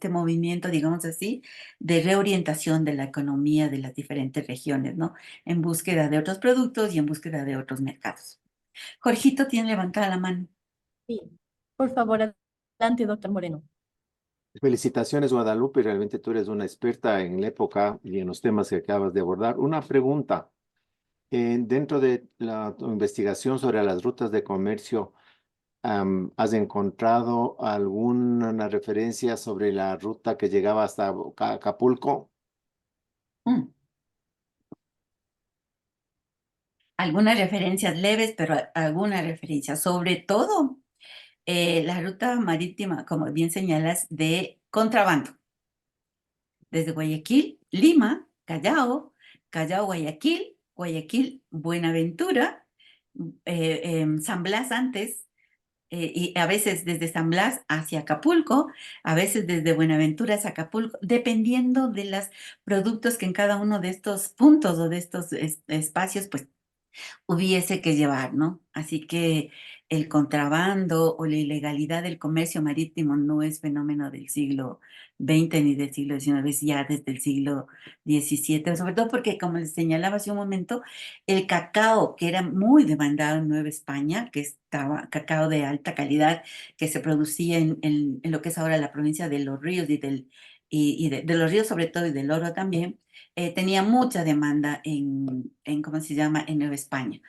movimiento, digamos así, de reorientación de la economía de las diferentes regiones, ¿no? En búsqueda de otros productos y en búsqueda de otros mercados. Jorgito tiene levantada la mano.
Sí. Por favor, adelante, doctor Moreno.
Felicitaciones, Guadalupe. Realmente tú eres una experta en la época y en los temas que acabas de abordar. Una pregunta. Dentro de tu investigación sobre las rutas de comercio, ¿has encontrado alguna referencia sobre la ruta que llegaba hasta Acapulco?
Mm. Algunas referencias leves, pero alguna referencia. Sobre todo, la ruta marítima, como bien señalas, de contrabando. Desde Guayaquil, Lima, Callao, Callao, Guayaquil, Guayaquil, Buenaventura, San Blas antes, y a veces desde San Blas hacia Acapulco, a veces desde Buenaventura hacia Acapulco, dependiendo de los productos que en cada uno de estos puntos o de estos espacios, pues hubiese que llevar, ¿no? Así que el contrabando o la ilegalidad del comercio marítimo no es fenómeno del siglo XX ni del siglo XIX, es ya desde el siglo XVII, sobre todo porque, como les señalaba hace un momento, el cacao, que era muy demandado en Nueva España, que estaba cacao de alta calidad, que se producía en lo que es ahora la provincia de Los Ríos de Los Ríos sobre todo y del Oro también, tenía mucha demanda ¿cómo se llama?, en Nueva España,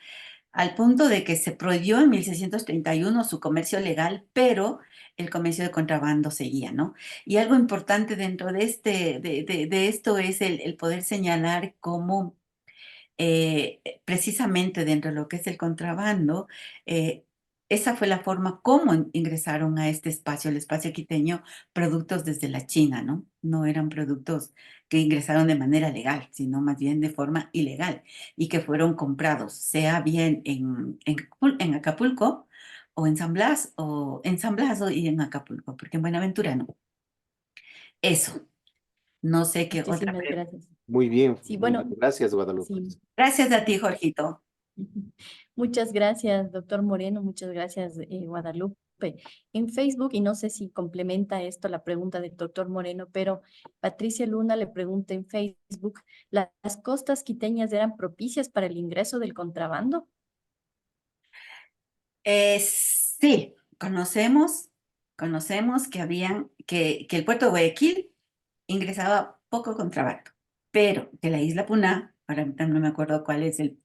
al punto de que se prohibió en 1631 su comercio legal, pero el comercio de contrabando seguía, ¿no? Y algo importante dentro de, de esto es el poder señalar cómo precisamente dentro de lo que es el contrabando, eh, esa fue la forma como ingresaron a este espacio, el espacio quiteño, productos desde la China, ¿no? No eran productos que ingresaron de manera legal, sino más bien de forma ilegal y que fueron comprados, sea bien en Acapulco o en San Blas, y en Acapulco, porque en Buenaventura no. Eso, no sé qué otra
Muchísimas
pregunta.
gracias.
Muy bien,
Sí,
muy bien.
bueno,
Gracias, Guadalupe.
sí.
Gracias a ti, Jorgito.
Muchas gracias, doctor Moreno. Muchas gracias, Guadalupe. En Facebook, y no sé si complementa esto la pregunta del doctor Moreno, pero Patricia Luna le pregunta en Facebook, ¿las costas quiteñas eran propicias para el ingreso del contrabando?
Sí, conocemos que el puerto de Guayaquil ingresaba poco contrabando, pero que la isla Puná, ahora no me acuerdo cuál es el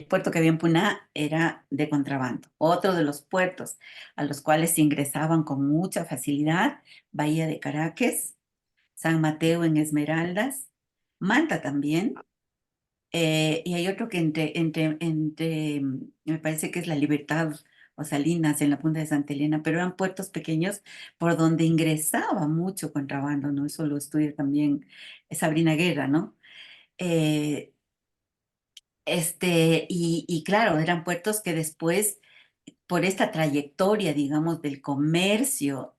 puerto que había en Puná, era de contrabando. Otro de los puertos a los cuales se ingresaban con mucha facilidad, Bahía de Caracas, San Mateo en Esmeraldas, Manta también, y hay otro que me parece que es La Libertad o Salinas en la punta de Santa Elena, pero eran puertos pequeños por donde ingresaba mucho contrabando, ¿no? Eso lo estudia también Sabrina Guerra, ¿no? Eh, y claro, eran puertos que después por esta trayectoria, digamos, del comercio,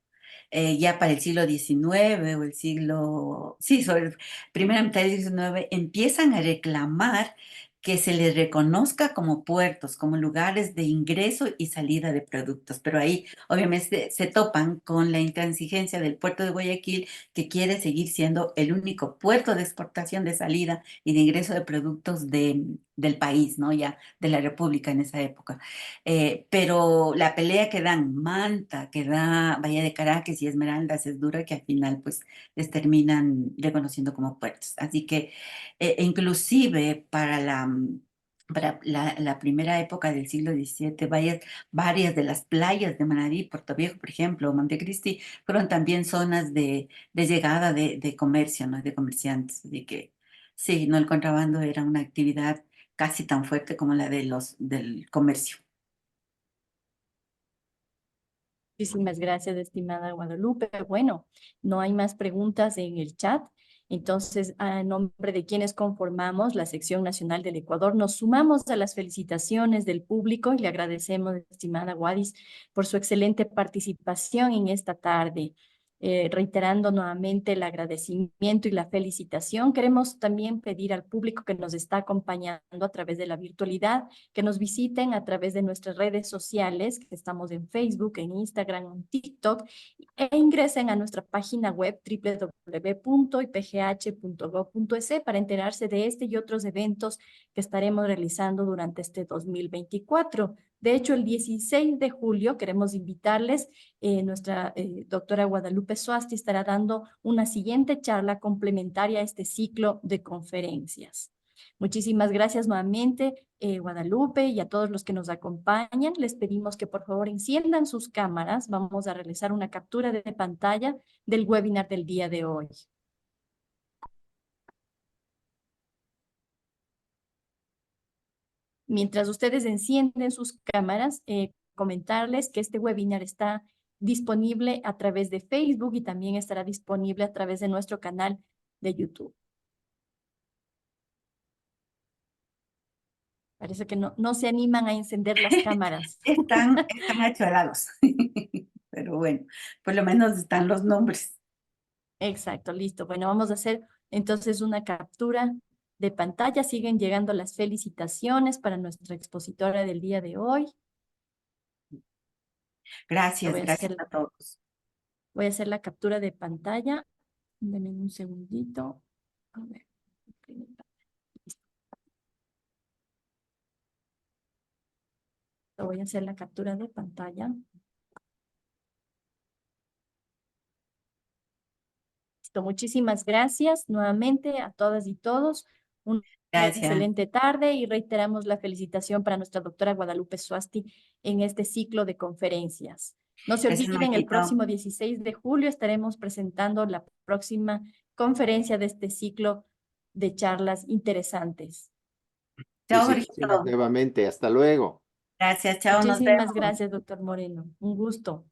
ya para el siglo XIX o el siglo, sí, sobre la primera mitad del XIX, empiezan a reclamar que se les reconozca como puertos, como lugares de ingreso y salida de productos. Pero ahí obviamente se topan con la intransigencia del puerto de Guayaquil, que quiere seguir siendo el único puerto de exportación, de salida y de ingreso de productos del país, ¿no? Ya de la República en esa época. Pero la pelea que dan Manta, que da Bahía de Caracas y Esmeraldas es dura, que al final pues les terminan reconociendo como puertos. Así que inclusive para la primera época del siglo XVII, varias de las playas de Manabí, Puerto Viejo, por ejemplo, o Montecristi, fueron también zonas de llegada de comercio, ¿no? De comerciantes. Así que sí, no, el contrabando era una actividad casi tan fuerte como la del comercio.
Muchísimas gracias, estimada Guadalupe. Bueno, no hay más preguntas en el chat. Entonces, a nombre de quienes conformamos la sección nacional del Ecuador, nos sumamos a las felicitaciones del público y le agradecemos, estimada Guadis, por su excelente participación en esta tarde. Reiterando nuevamente el agradecimiento y la felicitación, queremos también pedir al público que nos está acompañando a través de la virtualidad que nos visiten a través de nuestras redes sociales, que estamos en Facebook, en Instagram, en TikTok, e ingresen a nuestra página web www.ipgh.gov.es para enterarse de este y otros eventos que estaremos realizando durante este 2024. De hecho, el 16 de julio queremos invitarles, nuestra doctora Guadalupe Suasti estará dando una siguiente charla complementaria a este ciclo de conferencias. Muchísimas gracias nuevamente, Guadalupe, y a todos los que nos acompañan. Les pedimos que por favor enciendan sus cámaras. Vamos a realizar una captura de pantalla del webinar del día de hoy. Mientras ustedes encienden sus cámaras, comentarles que este webinar está disponible a través de Facebook y también estará disponible a través de nuestro canal de YouTube. Parece que no se animan a encender las cámaras.
Están achorados, pero bueno, por lo menos están los nombres.
Exacto, listo. Bueno, vamos a hacer entonces una captura de pantalla. Siguen llegando las felicitaciones para nuestra expositora del día de hoy.
Gracias,
Voy a
gracias
hacer,
a todos.
voy a hacer la captura de pantalla. Denme un segundito. A ver. Voy a hacer la captura de pantalla. Listo, muchísimas gracias nuevamente a todas y todos. Una
Gracias.
excelente tarde y reiteramos la felicitación para nuestra doctora Guadalupe Suasti en este ciclo de conferencias. No se
Gracias,
olviden, el
Marquito.
próximo 16 de julio estaremos presentando la próxima conferencia de este ciclo de charlas interesantes.
Chao,
Felicitaciones
Jorgito.
nuevamente. Hasta luego.
Gracias, chao, nos
Muchísimas
vemos.
gracias, doctor Moreno. Un gusto.